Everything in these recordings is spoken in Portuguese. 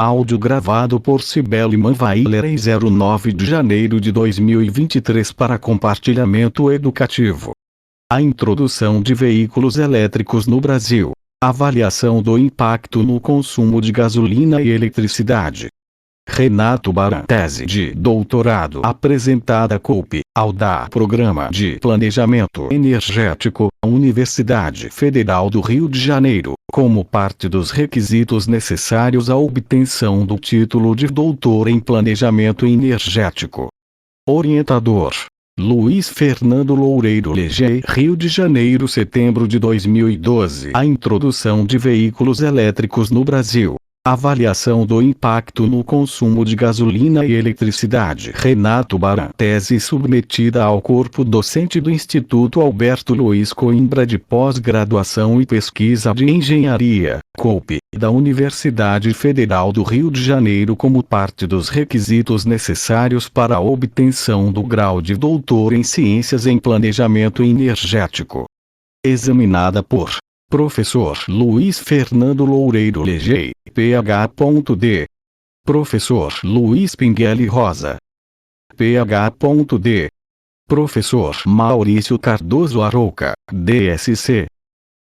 Áudio gravado por Cibele Manweiler em 09 de janeiro de 2023 para compartilhamento educativo. A introdução de veículos elétricos no Brasil. Avaliação do impacto no consumo de gasolina e eletricidade. Renato Baran, tese de doutorado apresentada à COPE, ao da Programa de Planejamento Energético, Universidade Federal do Rio de Janeiro, como parte dos requisitos necessários à obtenção do título de doutor em Planejamento Energético. Orientador: Luiz Fernando Loureiro Leger, Rio de Janeiro, setembro de 2012. A introdução de veículos elétricos no Brasil. Avaliação do impacto no consumo de gasolina e eletricidade. Renato Baran, tese submetida ao corpo docente do Instituto Alberto Luiz Coimbra de Pós-Graduação e Pesquisa de Engenharia, COPE, da Universidade Federal do Rio de Janeiro como parte dos requisitos necessários para a obtenção do grau de doutor em Ciências em Planejamento Energético. Examinada por Professor Luiz Fernando Loureiro Leger, Ph.D. Professor Luiz Pinguelli Rosa, Ph.D. Professor Maurício Cardoso Arouca, DSC.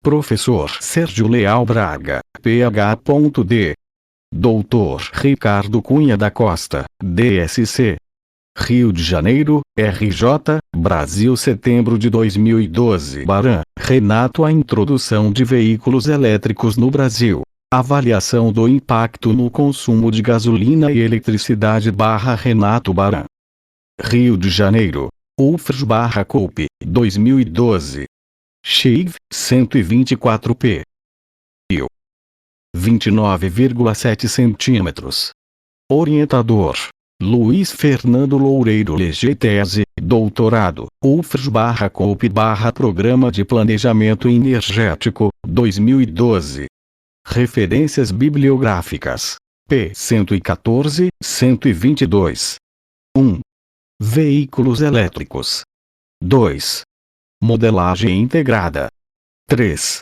Professor Sérgio Leal Braga, Ph.D. Doutor Ricardo Cunha da Costa, DSC. Rio de Janeiro, RJ, Brasil, setembro de 2012. Baran, Renato. A introdução de veículos elétricos no Brasil. Avaliação do impacto no consumo de gasolina e eletricidade. Renato Baran. Rio de Janeiro, UFRJ/COPE, 2012. XIV, 124p. 29,7 centímetros. Orientador: Luiz Fernando Loureiro Leger, tese, doutorado, UFRJ/COPE Programa de Planejamento Energético, 2012. Referências bibliográficas. P. 114, 122. 1. Veículos elétricos. 2. Modelagem integrada. 3.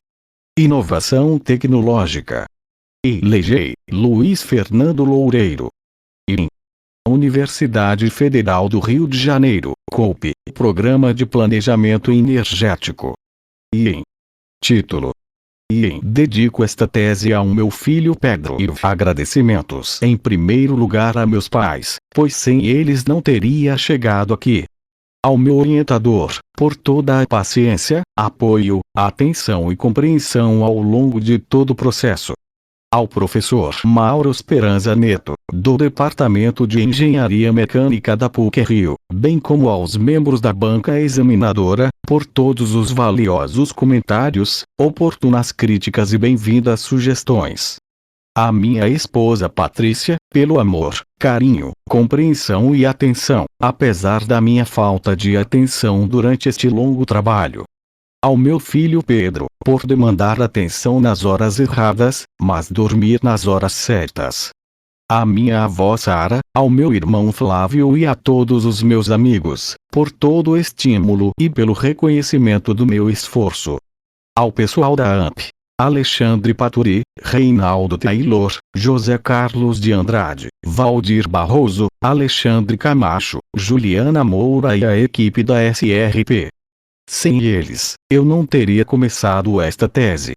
Inovação tecnológica. E. Leger, Luiz Fernando Loureiro. IN. Universidade Federal do Rio de Janeiro, COPE, Programa de Planejamento Energético. IN. Título: IN. Dedico esta tese ao meu filho Pedro e agradecimentos em primeiro lugar a meus pais, pois sem eles não teria chegado aqui. Ao meu orientador, por toda a paciência, apoio, atenção e compreensão ao longo de todo o processo. Ao professor Mauro Esperanza Neto, do Departamento de Engenharia Mecânica da PUC-Rio, bem como aos membros da banca examinadora, por todos os valiosos comentários, oportunas críticas e bem-vindas sugestões. À minha esposa Patrícia, pelo amor, carinho, compreensão e atenção, apesar da minha falta de atenção durante este longo trabalho. Ao meu filho Pedro, por demandar atenção nas horas erradas, mas dormir nas horas certas. À minha avó Sara, ao meu irmão Flávio e a todos os meus amigos, por todo o estímulo e pelo reconhecimento do meu esforço. Ao pessoal da AMP, Alexandre Paturi, Reinaldo Taylor, José Carlos de Andrade, Valdir Barroso, Alexandre Camacho, Juliana Moura e a equipe da SRP. Sem eles, eu não teria começado esta tese.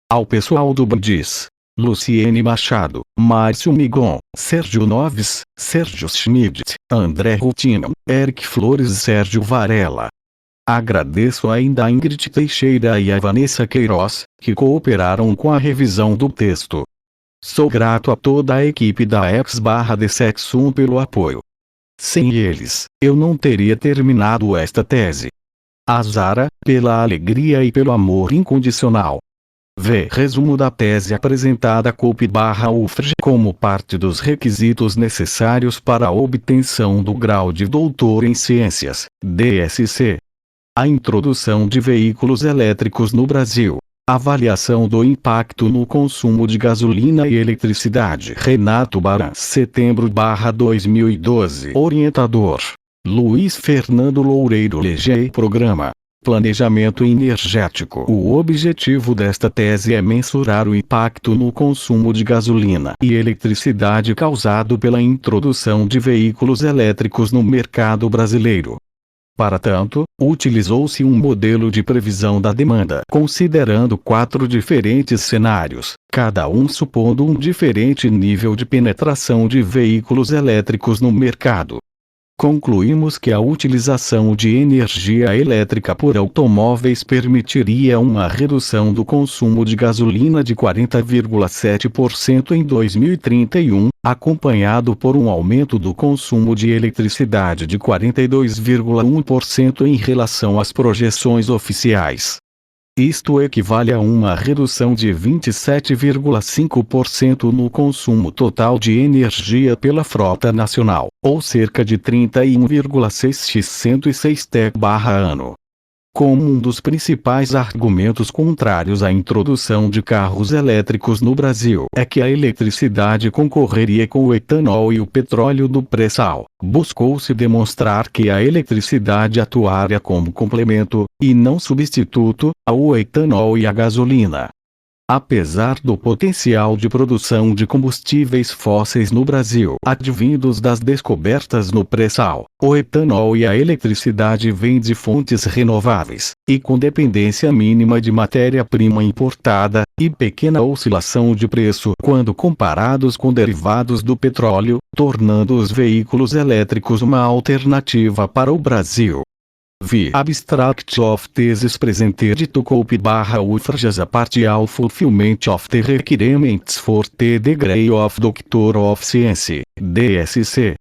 Ao pessoal do BDIS, Luciene Machado, Márcio Migon, Sérgio Noves, Sérgio Schmidt, André Routino, Eric Flores e Sérgio Varela. Agradeço ainda a Ingrid Teixeira e a Vanessa Queiroz, que cooperaram com a revisão do texto. Sou grato a toda a equipe da EX/DSEX1 pelo apoio. Sem eles, eu não teria terminado esta tese. A Zara, pela alegria e pelo amor incondicional. V. Resumo da tese apresentada COP/UFRJ como parte dos requisitos necessários para a obtenção do grau de doutor em ciências, DSC. A introdução de veículos elétricos no Brasil. Avaliação do impacto no consumo de gasolina e eletricidade. Renato Baran, setembro/2012. Orientador: Luiz Fernando Loureiro Legei. Programa: Planejamento Energético. O objetivo desta tese é mensurar o impacto no consumo de gasolina e eletricidade causado pela introdução de veículos elétricos no mercado brasileiro. Para tanto, utilizou-se um modelo de previsão da demanda, considerando 4 diferentes cenários, cada um supondo um diferente nível de penetração de veículos elétricos no mercado. Concluímos que a utilização de energia elétrica por automóveis permitiria uma redução do consumo de gasolina de 40,7% em 2031, acompanhado por um aumento do consumo de eletricidade de 42,1% em relação às projeções oficiais. Isto equivale a uma redução de 27,5% no consumo total de energia pela frota nacional, ou cerca de 31,6x106 TB/ano. Como um dos principais argumentos contrários à introdução de carros elétricos no Brasil é que a eletricidade concorreria com o etanol e o petróleo do pré-sal, buscou-se demonstrar que a eletricidade atuaria como complemento, e não substituto, ao etanol e à gasolina. Apesar do potencial de produção de combustíveis fósseis no Brasil advindos das descobertas no pré-sal, o etanol e a eletricidade vêm de fontes renováveis, e com dependência mínima de matéria-prima importada, e pequena oscilação de preço quando comparados com derivados do petróleo, tornando os veículos elétricos uma alternativa para o Brasil. V. Abstract of Thesis Presented to COP/UFRJ as a partial fulfillment of the requirements for the degree of Doctor of Science, DSC.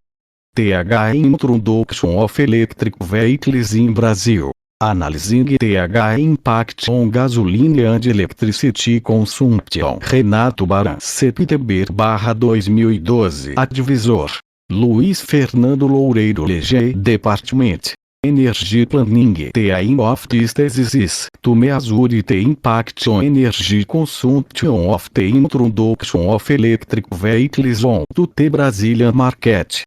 TH Introduction of Electric Vehicles in Brazil. Analyzing TH Impact on Gasoline and Electricity Consumption. Renato Baran, setembro/2012. Advisor: Luiz Fernando Loureiro Legei. Department: Energy Planning. The aim of this thesis is to measure the impact on energy consumption of the introduction of electric vehicles on to the Brazilian market.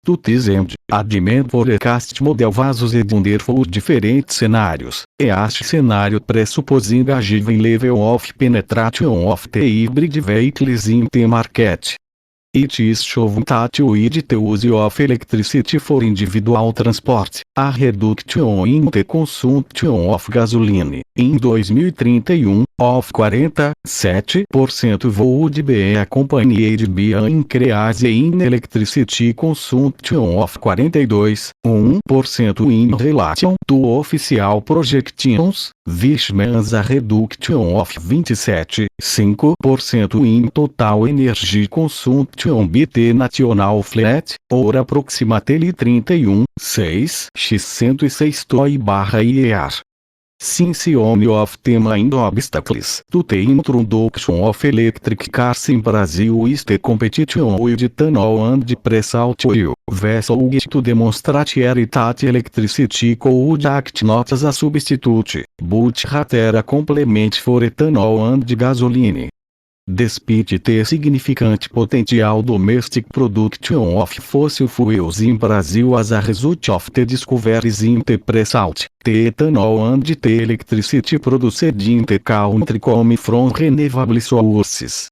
To this end, a demand forecast model vasos e under for diferentes cenários, e este cenário presupposing a given level of penetration of the hybrid vehicles in the market. It is shown that with the use of electricity for individual transport, a reduction in the consumption of gasoline, in 2031, of 47% would be accompanied by an increase in electricity consumption of 42,1% in relation to official projections, which means a reduction of 27,5% in total energy consumption by the national fleet, or approximately 31,6x106 TOI/year. Since one of the main obstacles to the introduction of electric cars in Brazil is the competition with ethanol and pre-salt oil, vessels to demonstrate that electricity could act not as a substitute, but rather a complement for ethanol and gasoline. Despite the significant potential domestic production of fossil fuels in Brazil as a result of the discoveries in the pre-salt, the ethanol and the electricity produced in the country come from renewable sources.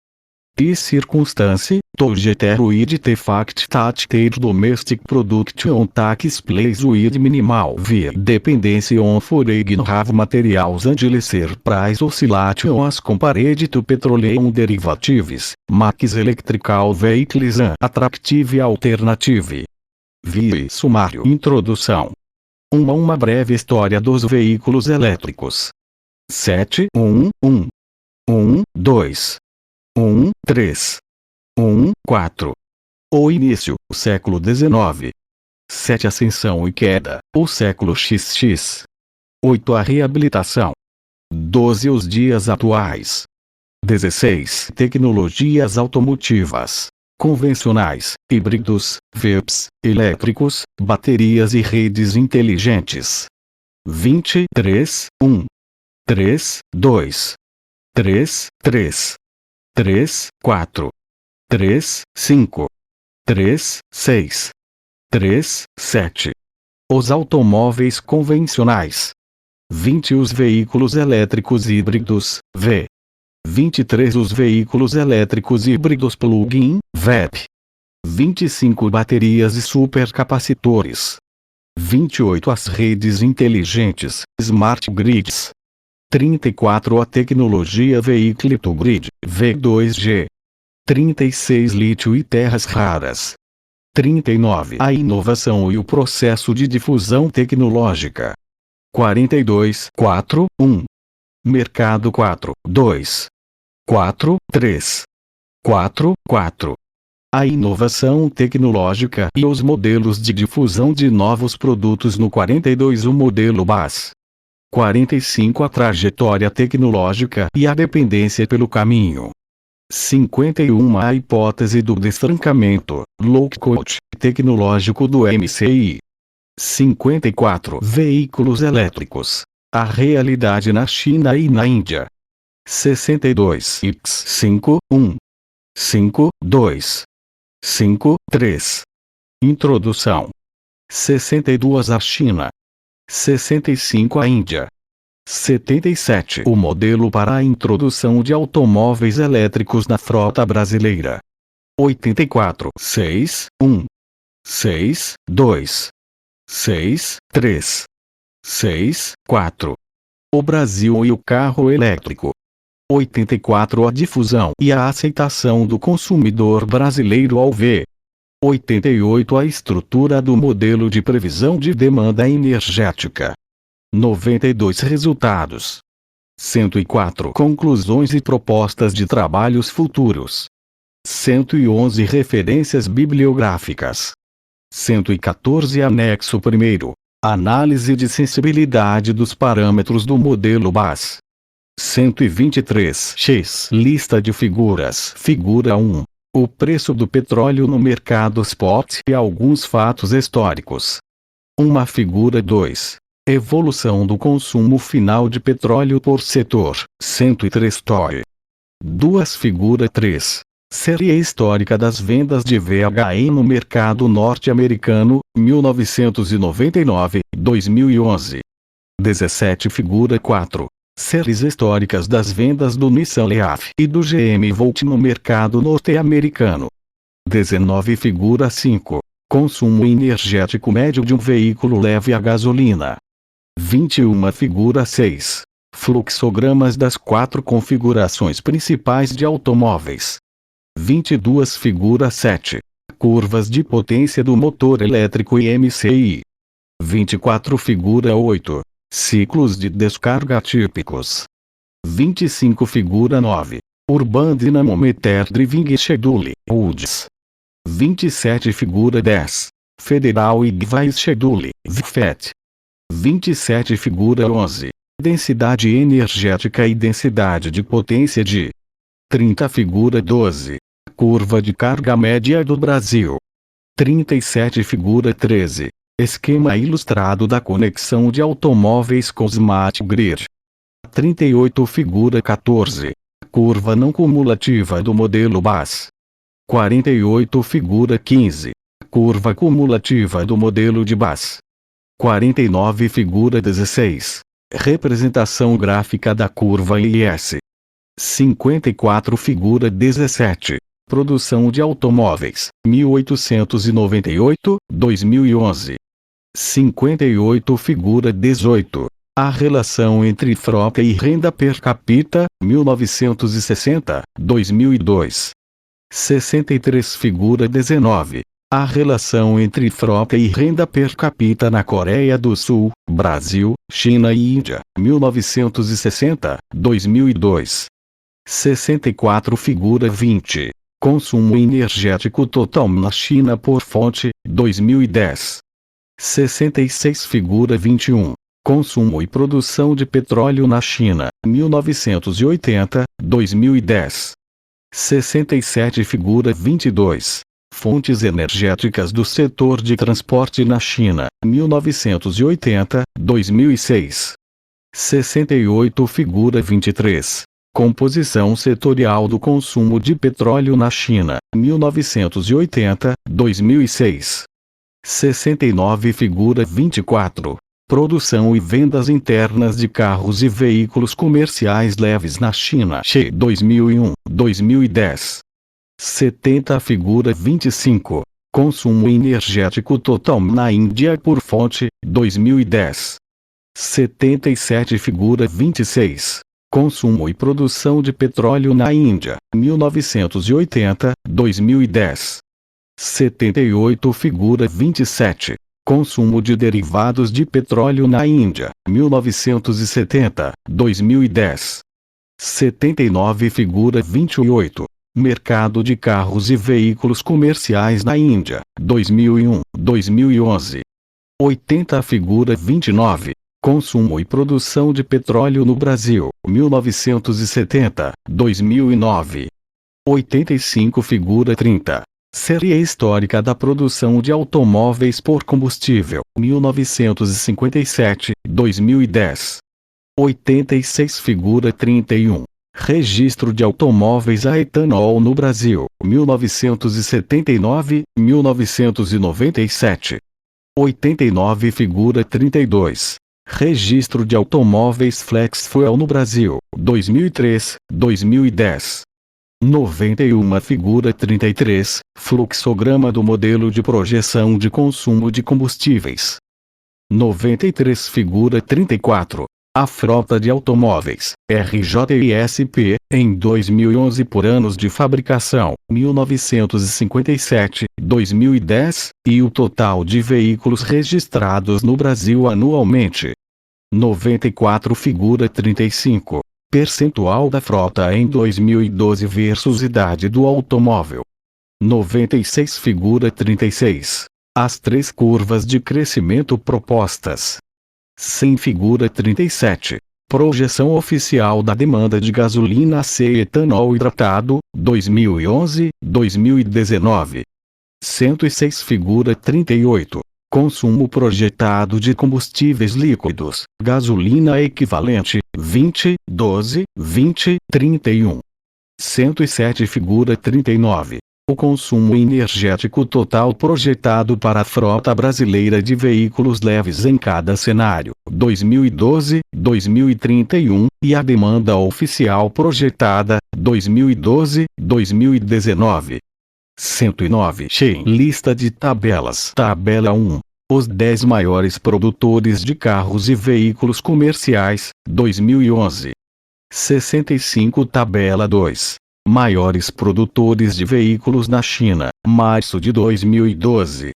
This circumstance, together with the fact that their domestic production takes place with minimal dependency on foreign raw materials and lesser price oscillation as compared to petroleum derivatives, makes electrical vehicles an attractive alternative. Sumário. Introdução. Uma breve história dos veículos elétricos. 7.1.1. 1.2. 1.3. 1.4. O início, o século XIX. 7. Ascensão e queda, o século XX. 8. A reabilitação. 12. Os dias atuais. 16. Tecnologias automotivas. Convencionais, híbridos, VEPs, elétricos, baterias e redes inteligentes. 23. 1. 3, 2. 3, 3. 3, 4. 3, 5. 3, 6. 3, 7. Os automóveis convencionais. 20. Os veículos elétricos híbridos, V. 23. Os veículos elétricos híbridos plug-in, VEP. 25. Baterias e supercapacitores. 28. As redes inteligentes, Smart Grids. 34. A tecnologia Vehicle to Grid, V2G. 36. Lítio e terras raras. 39. A inovação e o processo de difusão tecnológica. 42. 4, 1. Mercado 4, 2. 4, 3. 4, 4. A inovação tecnológica e os modelos de difusão de novos produtos no 42. O modelo BAS. 45. A trajetória tecnológica e a dependência pelo caminho. 51. A hipótese do destrancamento, lookout, tecnológico do MCI. 54. Veículos elétricos. A realidade na China e na Índia. 62. X 5, 1. 5, 2. 5, 3. Introdução. 62. A China. 65. A Índia. 77. O modelo para a introdução de automóveis elétricos na frota brasileira. 84. 6, 1. 6, 2. 6, 3. 6, 4. O Brasil e o carro elétrico. 84. A difusão e a aceitação do consumidor brasileiro ao V. 88. A estrutura do modelo de previsão de demanda energética. 92. Resultados. 104. Conclusões e propostas de trabalhos futuros. 111. Referências bibliográficas. 114. Anexo 1. Análise de sensibilidade dos parâmetros do modelo BAS. 123. X. Lista de figuras. Figura 1. O preço do petróleo no mercado spot e alguns fatos históricos. Uma figura 2. Evolução do consumo final de petróleo por setor. 103. TOI. 2. Figura 3. Série histórica das vendas de VHE no mercado norte-americano, 1999-2011. 17. Figura 4. Séries históricas das vendas do Nissan Leaf e do GM Volt no mercado norte-americano. 19. Figura 5. Consumo energético médio de um veículo leve a gasolina. 21. Figura 6. Fluxogramas das 4 configurações principais de automóveis. 22. Figura 7. Curvas de potência do motor elétrico e MCI. 24. Figura 8. Ciclos de descarga típicos. 25. Figura 9. Urban Dynamometer Driving Schedule, UDS. 27. Figura 10. Federal e Device Schedule, VFET. 27. Figura 11. Densidade energética e densidade de potência de. 30. Figura 12. Curva de carga média do Brasil. 37. Figura 13. Esquema ilustrado da conexão de automóveis com Smart Grid. 38. Figura 14. Curva não cumulativa do modelo BAS. 48. Figura 15. Curva cumulativa do modelo de BAS. 49. Figura 16. Representação gráfica da curva IS. 54. Figura 17. Produção de automóveis, 1898-2011. 58. Figura 18. A relação entre frota e renda per capita, 1960-2002. 63. Figura 19. A relação entre frota e renda per capita na Coreia do Sul, Brasil, China e Índia, 1960-2002. 64. Figura 20. Consumo energético total na China por fonte, 2010. 66. Figura 21. Consumo e produção de petróleo na China, 1980, 2010. 67,22. Fontes energéticas do setor de transporte na China, 1980, 2006. 68,23. Composição setorial do consumo de petróleo na China, 1980, 2006. 69,24. Produção e vendas internas de carros e veículos comerciais leves na China, 2001, 2010. 70,25. Consumo energético total na Índia por fonte, 2010. 77,26. Consumo e produção de petróleo na Índia, 1980, 2010. 78,27. Consumo de derivados de petróleo na Índia, 1970, 2010. 79,28. Mercado de carros e veículos comerciais na Índia, 2001, 2011. 80,29. Consumo e produção de petróleo no Brasil, 1970, 2009. 85,30. Série histórica da produção de automóveis por combustível, 1957, 2010. 86,31. Registro de automóveis a etanol no Brasil, 1979, 1997. 89,32. Registro de automóveis flex fuel no Brasil, 2003, 2010. 91,33. Fluxograma do modelo de projeção de consumo de combustíveis. 93,34. A frota de automóveis, RJISP, em 2011 por anos de fabricação, 1957, 2010, e o total de veículos registrados no Brasil anualmente. 94,35. Percentual da frota em 2012 versus idade do automóvel. 96,36. As três curvas de crescimento propostas. 100,37. Projeção oficial da demanda de gasolina C e etanol hidratado, 2011-2019. 106,38. Consumo projetado de combustíveis líquidos, gasolina equivalente, 20-12-20-31. 107,39. O consumo energético total projetado para a frota brasileira de veículos leves em cada cenário, 2012-2031, e a demanda oficial projetada, 2012-2019. 109. Lista de tabelas. Tabela 1. Os 10 maiores produtores de carros e veículos comerciais, 2011. 65. Tabela 2. Maiores produtores de veículos na China, março de 2012.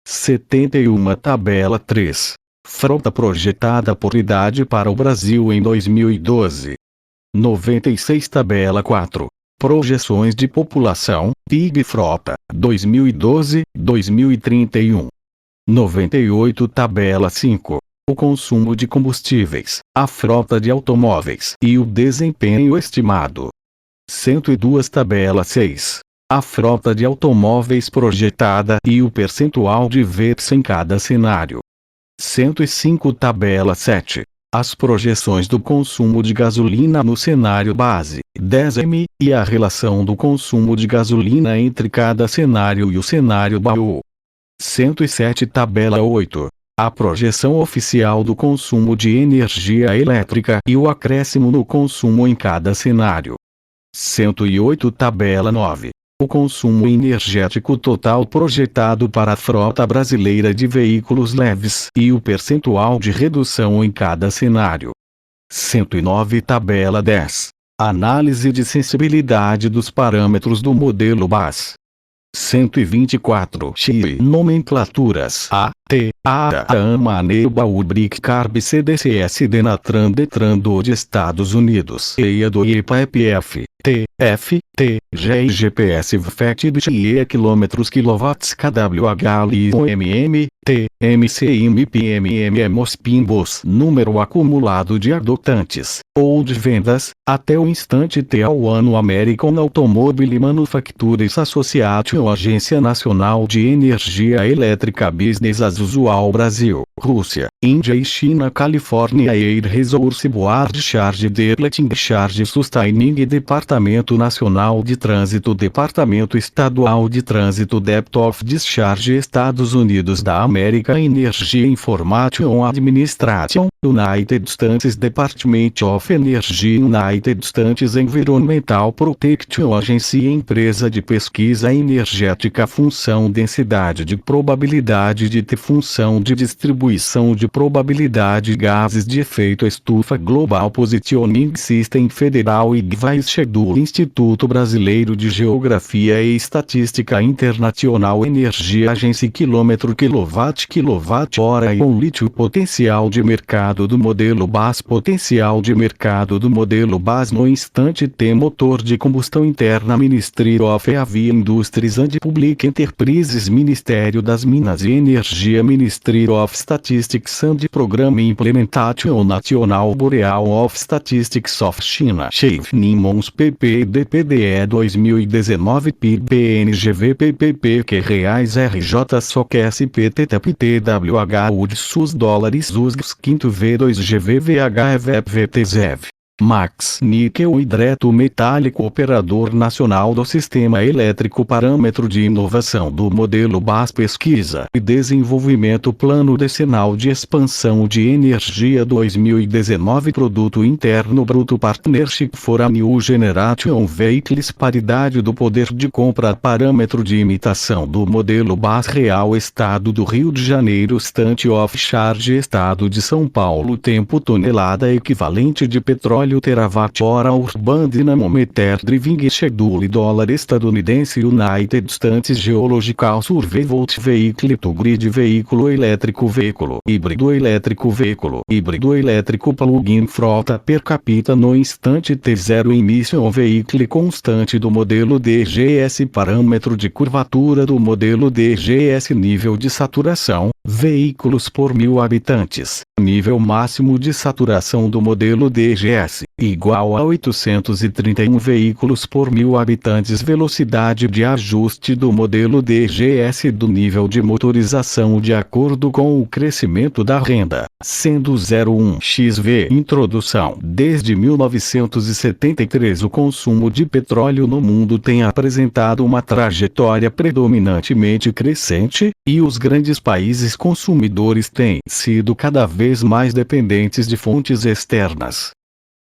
71. Tabela 3. Frota projetada por idade para o Brasil em 2012. 96. Tabela 4. Projeções de população, PIB frota, 2012-2031. 98. Tabela 5. O consumo de combustíveis, a frota de automóveis e o desempenho estimado. 102. Tabela 6. A frota de automóveis projetada e o percentual de VEPs em cada cenário. 105. Tabela 7. As projeções do consumo de gasolina no cenário base, 10M, e a relação do consumo de gasolina entre cada cenário e o cenário baú. 107. Tabela 8. A projeção oficial do consumo de energia elétrica e o acréscimo no consumo em cada cenário. 108. Tabela 9. O consumo energético total projetado para a frota brasileira de veículos leves e o percentual de redução em cada cenário. 109. Tabela 10. Análise de sensibilidade dos parâmetros do modelo BAS. 124. Nomenclaturas A, T, A, AMA, ANEBA, UBRIC, CARB, CDCS, DENATRAN, DETRAN do de Estados Unidos, EIA do IEPA, EPF, T, F, T, G e GPS VFET de TIE quilômetros quilowatts kWh LIOMM, T, MCM PMM MOSPIMBOS número acumulado de adotantes, ou de vendas, até o instante T ao ano American Automobile Manufacturers Association Agência Nacional de Energia Elétrica Business as Usual Brasil, Rússia, Índia e China Califórnia Air Resource Board Charge Depleting Charge Sustaining Departamento Nacional de Trânsito Departamento Estadual de Trânsito Depth of Discharge Estados Unidos da América Energy Information Administration United States Department of Energy United States Environmental Protection Agency Empresa de Pesquisa Energética Função Densidade de Probabilidade de T Função de Distribuição de Probabilidade Gases de Efeito Estufa Global Positioning System Federal e Device Schedule Instituto Brasileiro de Geografia e Estatística Internacional Energia Agency Quilowatt-hora Ion lítio Potencial de mercado do modelo BAS Potencial de mercado do modelo BAS no instante T Motor de combustão interna Ministry of Heavy Industries and Public Enterprises Ministério das Minas e Energia Ministry of Statistics and Program Implementation National Bureau of Statistics of China Chief Nimons PPDPDE 2019 PIB-PNGV PPP reais RJ SOC SPT TAP TWH UD SUS dólares USGS 5V2 GVVH EVEP VTZEV Max Níquel Hidreto Metálico Operador Nacional do Sistema Elétrico Parâmetro de Inovação do Modelo BAS Pesquisa e Desenvolvimento Plano Decenal de Expansão de Energia 2019 Produto Interno Bruto Partnership for a New Generation Vehicles Paridade do Poder de Compra Parâmetro de Imitação do Modelo BAS Real Estado do Rio de Janeiro State of Charge Estado de São Paulo Tempo Tonelada Equivalente de Petróleo Terawatt-hora Urban Dynamometer Driving Schedule dólar estadunidense United States Geological Survey Volt Vehicle to Grid Veículo Elétrico Híbrido Elétrico Plug-in Frota per capita no instante T0 Emission Vehicle Constante do modelo DGS Parâmetro de curvatura do modelo DGS Nível de saturação, veículos por 1000 habitantes, nível máximo de saturação do modelo DGS, igual a 831 veículos por 1000 habitantes. Velocidade de ajuste do modelo DGS do nível de motorização de acordo com o crescimento da renda, sendo 0,1 XV. Introdução. Desde 1973 o consumo de petróleo no mundo tem apresentado uma trajetória predominantemente crescente, e os grandes países consumidores têm sido cada vez mais dependentes de fontes externas.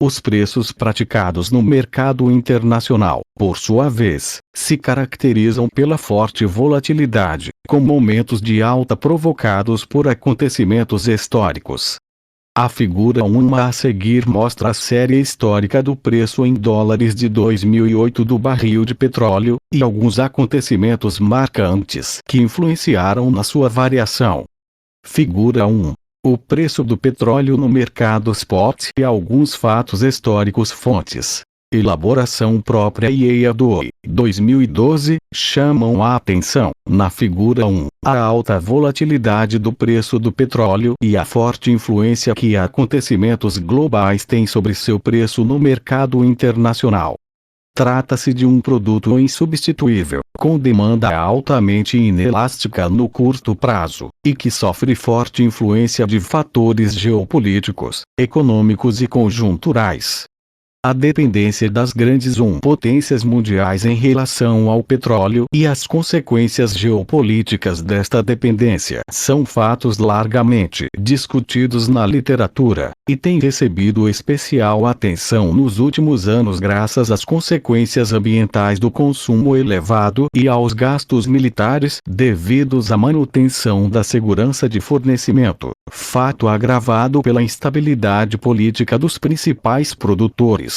Os preços praticados no mercado internacional, por sua vez, se caracterizam pela forte volatilidade, com momentos de alta provocados por acontecimentos históricos. A figura 1 a seguir mostra a série histórica do preço em dólares de 2008 do barril de petróleo, e alguns acontecimentos marcantes que influenciaram na sua variação. Figura 1. O preço do petróleo no mercado spot e alguns fatos históricos. Fontes. Elaboração própria IEA 2012, chamam a atenção, na figura 1, a alta volatilidade do preço do petróleo e a forte influência que acontecimentos globais têm sobre seu preço no mercado internacional. Trata-se de um produto insubstituível, com demanda altamente inelástica no curto prazo, e que sofre forte influência de fatores geopolíticos, econômicos e conjunturais. A dependência das grandes potências mundiais em relação ao petróleo e as consequências geopolíticas desta dependência são fatos largamente discutidos na literatura, e têm recebido especial atenção nos últimos anos graças às consequências ambientais do consumo elevado e aos gastos militares devidos à manutenção da segurança de fornecimento, fato agravado pela instabilidade política dos principais produtores.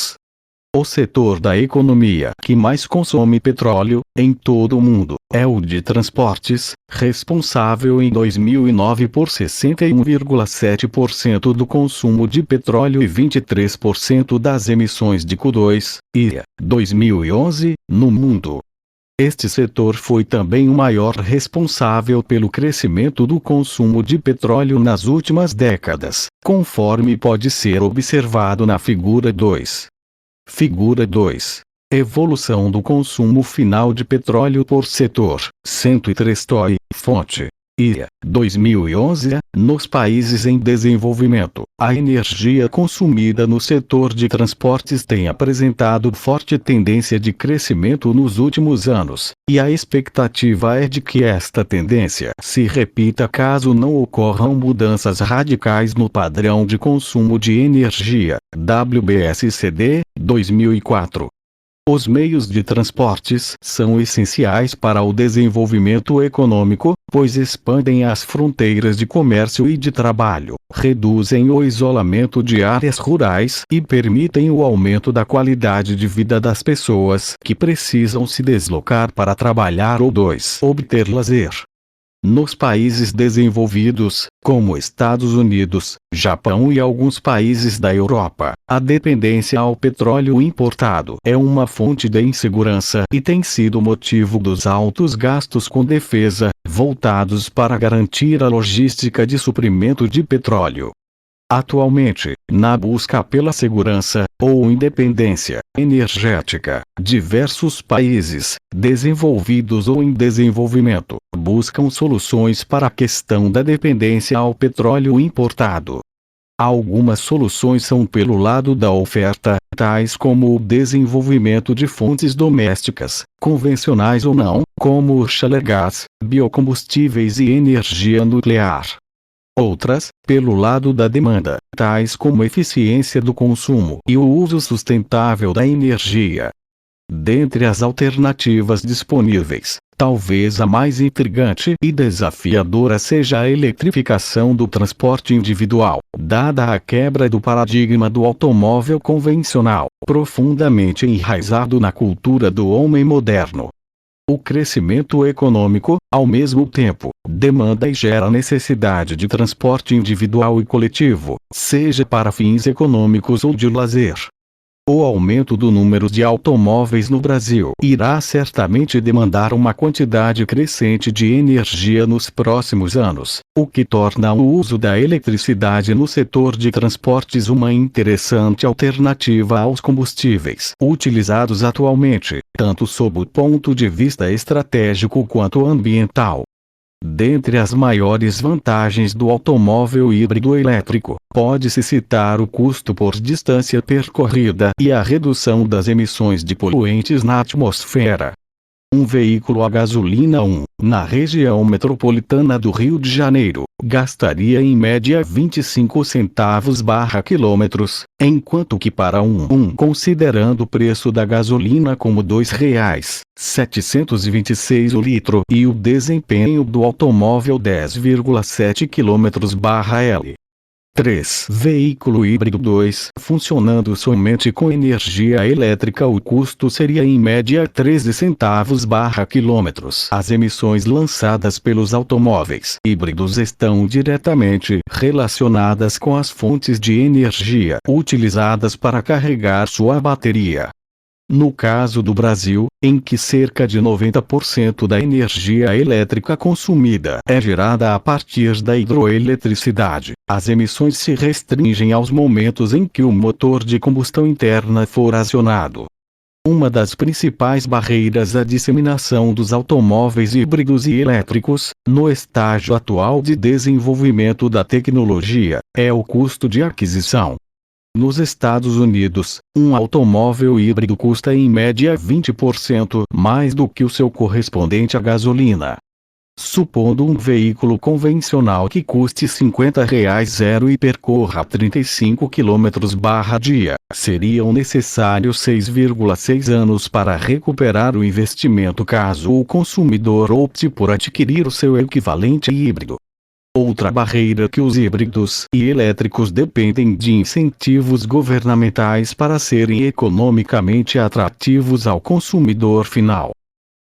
O setor da economia que mais consome petróleo, em todo o mundo, é o de transportes, responsável em 2009 por 61,7% do consumo de petróleo e 23% das emissões de CO2, e 2011, no mundo. Este setor foi também o maior responsável pelo crescimento do consumo de petróleo nas últimas décadas, conforme pode ser observado na figura 2. Figura 2. Evolução do consumo final de petróleo por setor, 103 TOI, fonte. IA, 2011, nos países em desenvolvimento, a energia consumida no setor de transportes tem apresentado forte tendência de crescimento nos últimos anos, e a expectativa é de que esta tendência se repita caso não ocorram mudanças radicais no padrão de consumo de energia, WBSCD, 2004. Os meios de transportes são essenciais para o desenvolvimento econômico, pois expandem as fronteiras de comércio e de trabalho, reduzem o isolamento de áreas rurais e permitem o aumento da qualidade de vida das pessoas que precisam se deslocar para trabalhar ou obter lazer. Nos países desenvolvidos, como Estados Unidos, Japão e alguns países da Europa, a dependência ao petróleo importado é uma fonte de insegurança e tem sido motivo dos altos gastos com defesa, voltados para garantir a logística de suprimento de petróleo. Atualmente, na busca pela segurança, ou independência, energética, diversos países, desenvolvidos ou em desenvolvimento, buscam soluções para a questão da dependência ao petróleo importado. Algumas soluções são pelo lado da oferta, tais como o desenvolvimento de fontes domésticas, convencionais ou não, como o shale gas, biocombustíveis e energia nuclear. Outras, pelo lado da demanda, tais como eficiência do consumo e o uso sustentável da energia. Dentre as alternativas disponíveis, talvez a mais intrigante e desafiadora seja a eletrificação do transporte individual, dada a quebra do paradigma do automóvel convencional, profundamente enraizado na cultura do homem moderno. O crescimento econômico, ao mesmo tempo, demanda e gera necessidade de transporte individual e coletivo, seja para fins econômicos ou de lazer. O aumento do número de automóveis no Brasil irá certamente demandar uma quantidade crescente de energia nos próximos anos, o que torna o uso da eletricidade no setor de transportes uma interessante alternativa aos combustíveis utilizados atualmente, tanto sob o ponto de vista estratégico quanto ambiental. Dentre as maiores vantagens do automóvel híbrido elétrico, pode-se citar o custo por distância percorrida e a redução das emissões de poluentes na atmosfera. Um veículo a gasolina na região metropolitana do Rio de Janeiro, gastaria em média 25 centavos/quilômetros, enquanto que para considerando o preço da gasolina como R$ 2,726 o litro e o desempenho do automóvel 10,7 km/l. 3. Veículo híbrido 2. Funcionando somente com energia elétrica, o custo seria em média 13 centavos/quilômetros. As emissões lançadas pelos automóveis híbridos estão diretamente relacionadas com as fontes de energia utilizadas para carregar sua bateria. No caso do Brasil, em que cerca de 90% da energia elétrica consumida é gerada a partir da hidroeletricidade, as emissões se restringem aos momentos em que o motor de combustão interna for acionado. Uma das principais barreiras à disseminação dos automóveis híbridos e elétricos, no estágio atual de desenvolvimento da tecnologia, é o custo de aquisição. Nos Estados Unidos, um automóvel híbrido custa em média 20% mais do que o seu correspondente a gasolina. Supondo um veículo convencional que custe R$ 50 zero e percorra 35 km/dia, seriam necessários 6,6 anos para recuperar o investimento caso o consumidor opte por adquirir o seu equivalente híbrido. Outra barreira que os híbridos e elétricos dependem de incentivos governamentais para serem economicamente atrativos ao consumidor final.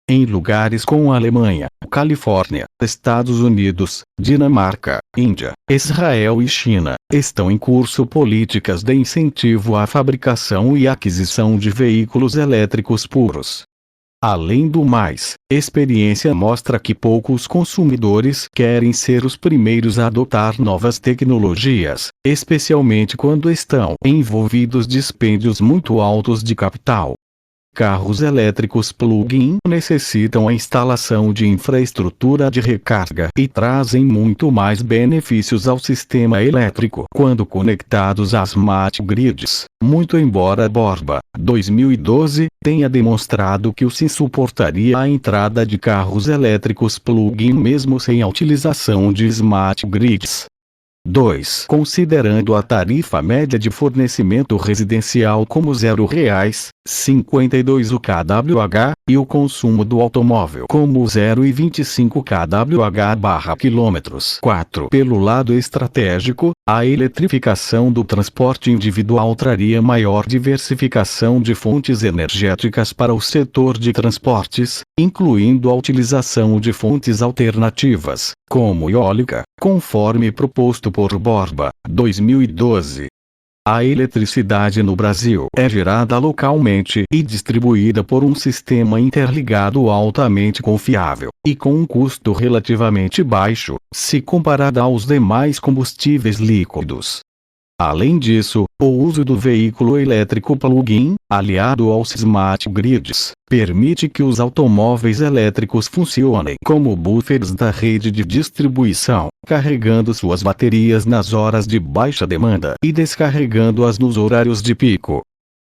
Em lugares como Alemanha, Califórnia, Estados Unidos, Dinamarca, Índia, Israel e China, estão em curso políticas de incentivo à fabricação e aquisição de veículos elétricos puros. Além do mais, experiência mostra que poucos consumidores querem ser os primeiros a adotar novas tecnologias, especialmente quando estão envolvidos dispêndios muito altos de capital. Carros elétricos plug-in necessitam a instalação de infraestrutura de recarga e trazem muito mais benefícios ao sistema elétrico quando conectados às smart grids, muito embora Borba, 2012, tenha demonstrado que o SIM suportaria a entrada de carros elétricos plug-in mesmo sem a utilização de smart grids. 2. Considerando a tarifa média de fornecimento residencial como R$0,52 o kWh, e o consumo do automóvel como 0,25 kWh/km. 4. Pelo lado estratégico, a eletrificação do transporte individual traria maior diversificação de fontes energéticas para o setor de transportes, incluindo a utilização de fontes alternativas, como eólica, conforme proposto por Borba, 2012. A eletricidade no Brasil é gerada localmente e distribuída por um sistema interligado altamente confiável, e com um custo relativamente baixo, se comparada aos demais combustíveis líquidos. Além disso, o uso do veículo elétrico plug-in, aliado aos smart grids, permite que os automóveis elétricos funcionem como buffers da rede de distribuição, carregando suas baterias nas horas de baixa demanda e descarregando-as nos horários de pico.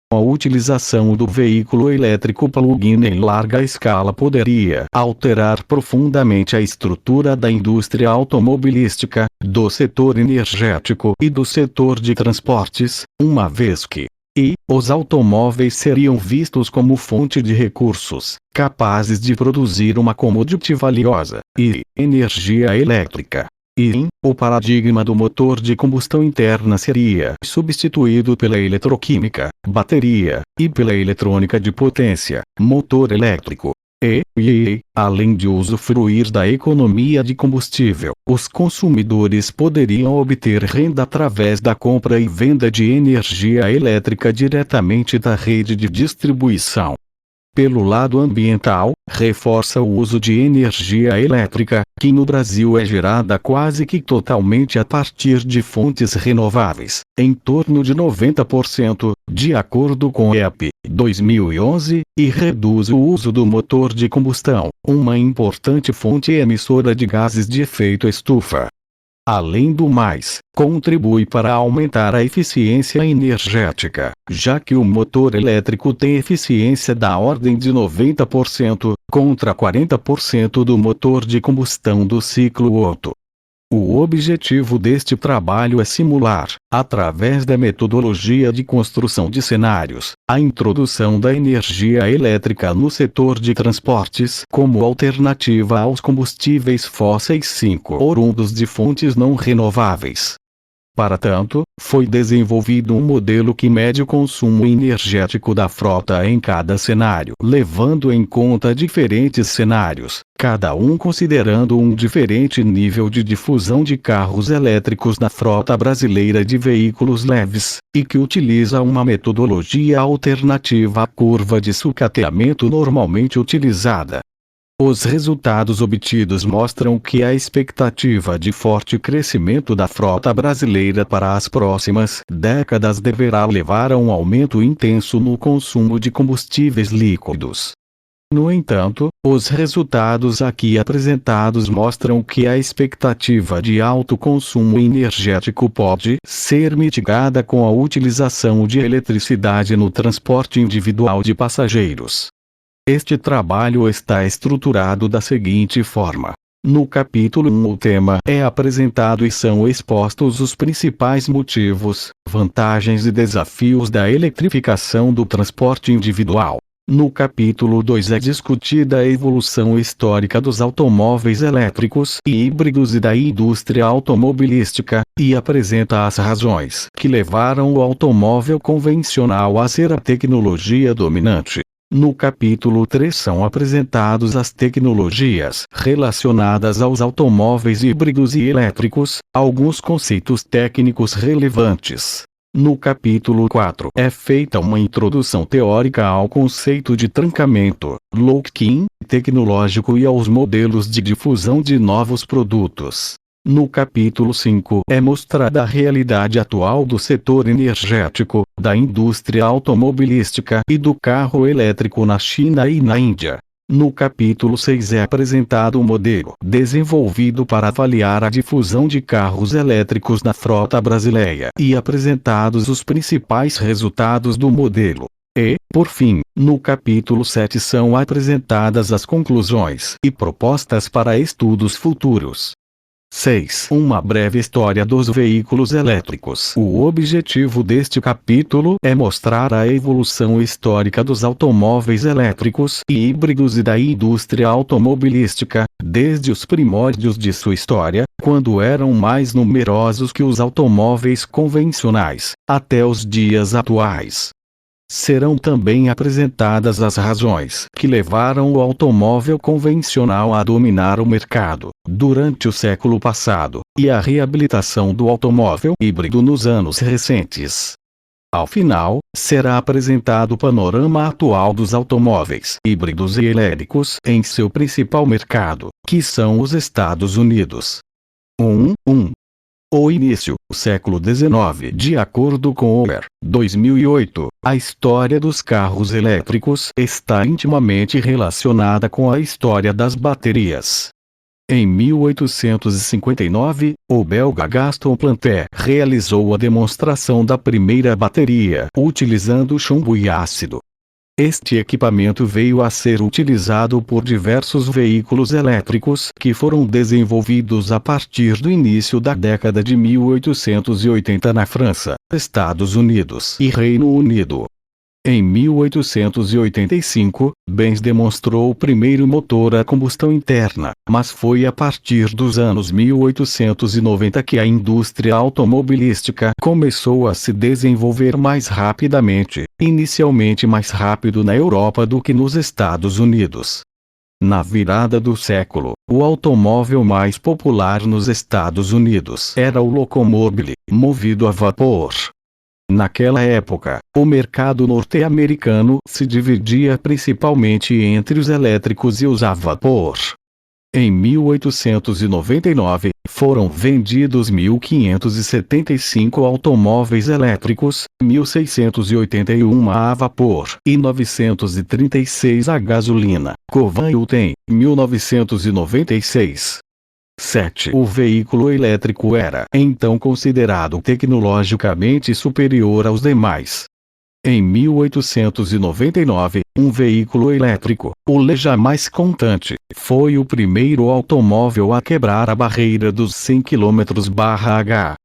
A utilização do veículo elétrico plug-in em larga escala poderia alterar profundamente a estrutura da indústria automobilística, do setor energético e do setor de transportes, uma vez que os automóveis seriam vistos como fonte de recursos, capazes de produzir uma commodity valiosa, e energia elétrica. O paradigma do motor de combustão interna seria substituído pela eletroquímica, bateria, e pela eletrônica de potência, motor elétrico. Além de usufruir da economia de combustível, os consumidores poderiam obter renda através da compra e venda de energia elétrica diretamente da rede de distribuição. Pelo lado ambiental, reforça o uso de energia elétrica, que no Brasil é gerada quase que totalmente a partir de fontes renováveis, em torno de 90%, de acordo com EPE, 2011, e reduz o uso do motor de combustão, uma importante fonte emissora de gases de efeito estufa. Além do mais, contribui para aumentar a eficiência energética, já que o motor elétrico tem eficiência da ordem de 90%, contra 40% do motor de combustão do ciclo Otto. O objetivo deste trabalho é simular, através da metodologia de construção de cenários, a introdução da energia elétrica no setor de transportes como alternativa aos combustíveis fósseis oriundos de fontes não renováveis. Para tanto, foi desenvolvido um modelo que mede o consumo energético da frota em cada cenário, levando em conta diferentes cenários, cada um considerando um diferente nível de difusão de carros elétricos na frota brasileira de veículos leves, e que utiliza uma metodologia alternativa à curva de sucateamento normalmente utilizada. Os resultados obtidos mostram que a expectativa de forte crescimento da frota brasileira para as próximas décadas deverá levar a um aumento intenso no consumo de combustíveis líquidos. No entanto, os resultados aqui apresentados mostram que a expectativa de alto consumo energético pode ser mitigada com a utilização de eletricidade no transporte individual de passageiros. Este trabalho está estruturado da seguinte forma. No capítulo 1 o tema é apresentado e são expostos os principais motivos, vantagens e desafios da eletrificação do transporte individual. No capítulo 2 é discutida a evolução histórica dos automóveis elétricos e híbridos e da indústria automobilística, e apresenta as razões que levaram o automóvel convencional a ser a tecnologia dominante. No capítulo 3 são apresentados as tecnologias relacionadas aos automóveis híbridos e elétricos, alguns conceitos técnicos relevantes. No capítulo 4 é feita uma introdução teórica ao conceito de trancamento, locking, tecnológico e aos modelos de difusão de novos produtos. No capítulo 5 é mostrada a realidade atual do setor energético, da indústria automobilística e do carro elétrico na China e na Índia. No capítulo 6 é apresentado um modelo desenvolvido para avaliar a difusão de carros elétricos na frota brasileira e apresentados os principais resultados do modelo. E, por fim, no capítulo 7 são apresentadas as conclusões e propostas para estudos futuros. 6. Uma breve história dos veículos elétricos. O objetivo deste capítulo é mostrar a evolução histórica dos automóveis elétricos e híbridos e da indústria automobilística, desde os primórdios de sua história, quando eram mais numerosos que os automóveis convencionais, até os dias atuais. Serão também apresentadas as razões que levaram o automóvel convencional a dominar o mercado durante o século passado, e a reabilitação do automóvel híbrido nos anos recentes. Ao final, será apresentado o panorama atual dos automóveis híbridos e elétricos em seu principal mercado, que são os Estados Unidos. 1. O início, século XIX. De acordo com Omer, 2008, a história dos carros elétricos está intimamente relacionada com a história das baterias. Em 1859, o belga Gaston Planté realizou a demonstração da primeira bateria utilizando chumbo e ácido. Este equipamento veio a ser utilizado por diversos veículos elétricos que foram desenvolvidos a partir do início da década de 1880 na França, Estados Unidos e Reino Unido. Em 1885, Benz demonstrou o primeiro motor a combustão interna, mas foi a partir dos anos 1890 que a indústria automobilística começou a se desenvolver mais rapidamente, inicialmente mais rápido na Europa do que nos Estados Unidos. Na virada do século, o automóvel mais popular nos Estados Unidos era o Locomobile, movido a vapor. Naquela época, o mercado norte-americano se dividia principalmente entre os elétricos e os a vapor. Em 1899, foram vendidos 1.575 automóveis elétricos, 1.681 a vapor e 936 a gasolina. Covan tem, 1996. 7. O veículo elétrico era então considerado tecnologicamente superior aos demais. Em 1899, um veículo elétrico, o Leja mais contante, foi o primeiro automóvel a quebrar a barreira dos 100 km/h.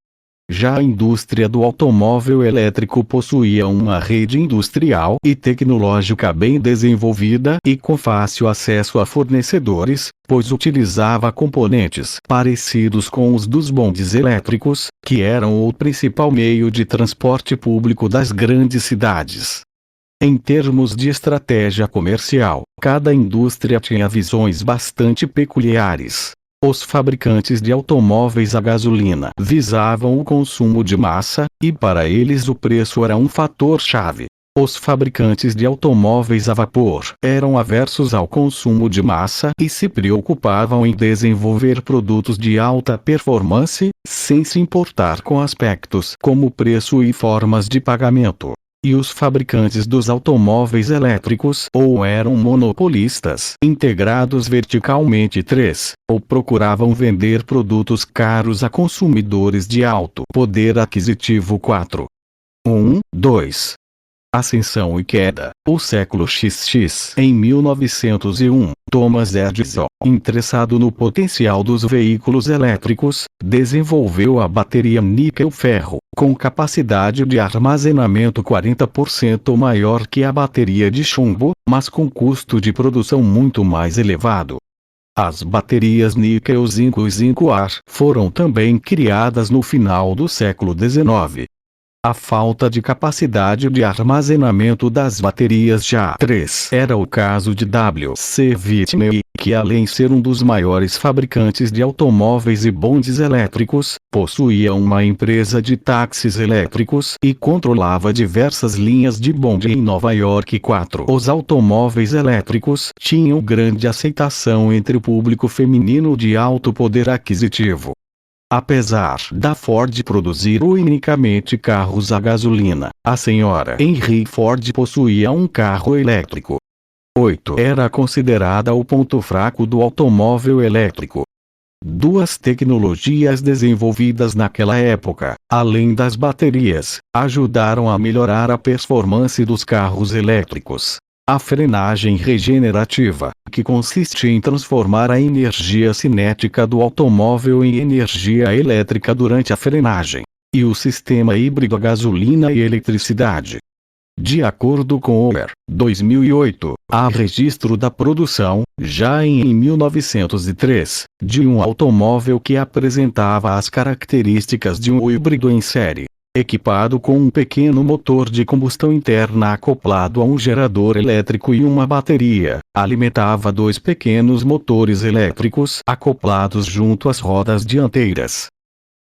Já a indústria do automóvel elétrico possuía uma rede industrial e tecnológica bem desenvolvida e com fácil acesso a fornecedores, pois utilizava componentes parecidos com os dos bondes elétricos, que eram o principal meio de transporte público das grandes cidades. Em termos de estratégia comercial, cada indústria tinha visões bastante peculiares. Os fabricantes de automóveis a gasolina visavam o consumo de massa, e para eles o preço era um fator-chave. Os fabricantes de automóveis a vapor eram aversos ao consumo de massa e se preocupavam em desenvolver produtos de alta performance, sem se importar com aspectos como preço e formas de pagamento. E os fabricantes dos automóveis elétricos ou eram monopolistas integrados verticalmente 3, ou procuravam vender produtos caros a consumidores de alto poder aquisitivo 4. 2. Ascensão e queda. O século XX. Em 1901, Thomas Edison, interessado no potencial dos veículos elétricos, desenvolveu a bateria níquel-ferro, com capacidade de armazenamento 40% maior que a bateria de chumbo, mas com custo de produção muito mais elevado. As baterias níquel-zinco e zinco-ar foram também criadas no final do século XIX. A falta de capacidade de armazenamento das baterias já 3 era o caso de W.C. Whitney, que além de ser um dos maiores fabricantes de automóveis e bondes elétricos, possuía uma empresa de táxis elétricos e controlava diversas linhas de bonde em Nova York. 4. Os automóveis elétricos tinham grande aceitação entre o público feminino de alto poder aquisitivo. Apesar da Ford produzir unicamente carros a gasolina, a senhora Henry Ford possuía um carro elétrico. 8. Era considerada o ponto fraco do automóvel elétrico. Duas tecnologias desenvolvidas naquela época, além das baterias, ajudaram a melhorar a performance dos carros elétricos. A frenagem regenerativa, que consiste em transformar a energia cinética do automóvel em energia elétrica durante a frenagem, e o sistema híbrido a gasolina e eletricidade. De acordo com Omer, 2008, há registro da produção, já em 1903, de um automóvel que apresentava as características de um híbrido em série. Equipado com um pequeno motor de combustão interna acoplado a um gerador elétrico e uma bateria, alimentava 2 pequenos motores elétricos acoplados junto às rodas dianteiras.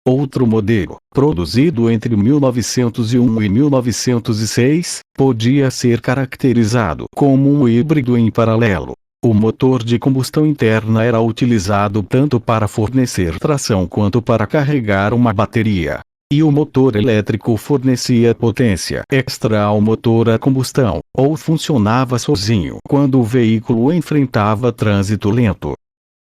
Outro modelo, produzido entre 1901 e 1906, podia ser caracterizado como um híbrido em paralelo. O motor de combustão interna era utilizado tanto para fornecer tração quanto para carregar uma bateria. E o motor elétrico fornecia potência extra ao motor a combustão, ou funcionava sozinho quando o veículo enfrentava trânsito lento.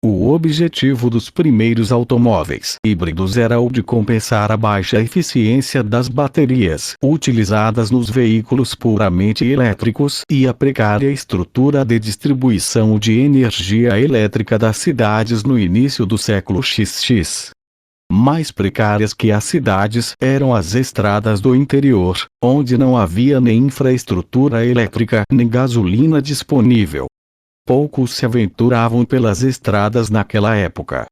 O objetivo dos primeiros automóveis híbridos era o de compensar a baixa eficiência das baterias utilizadas nos veículos puramente elétricos e a precária estrutura de distribuição de energia elétrica das cidades no início do século XX. Mais precárias que as cidades eram as estradas do interior, onde não havia nem infraestrutura elétrica nem gasolina disponível. Poucos se aventuravam pelas estradas naquela época.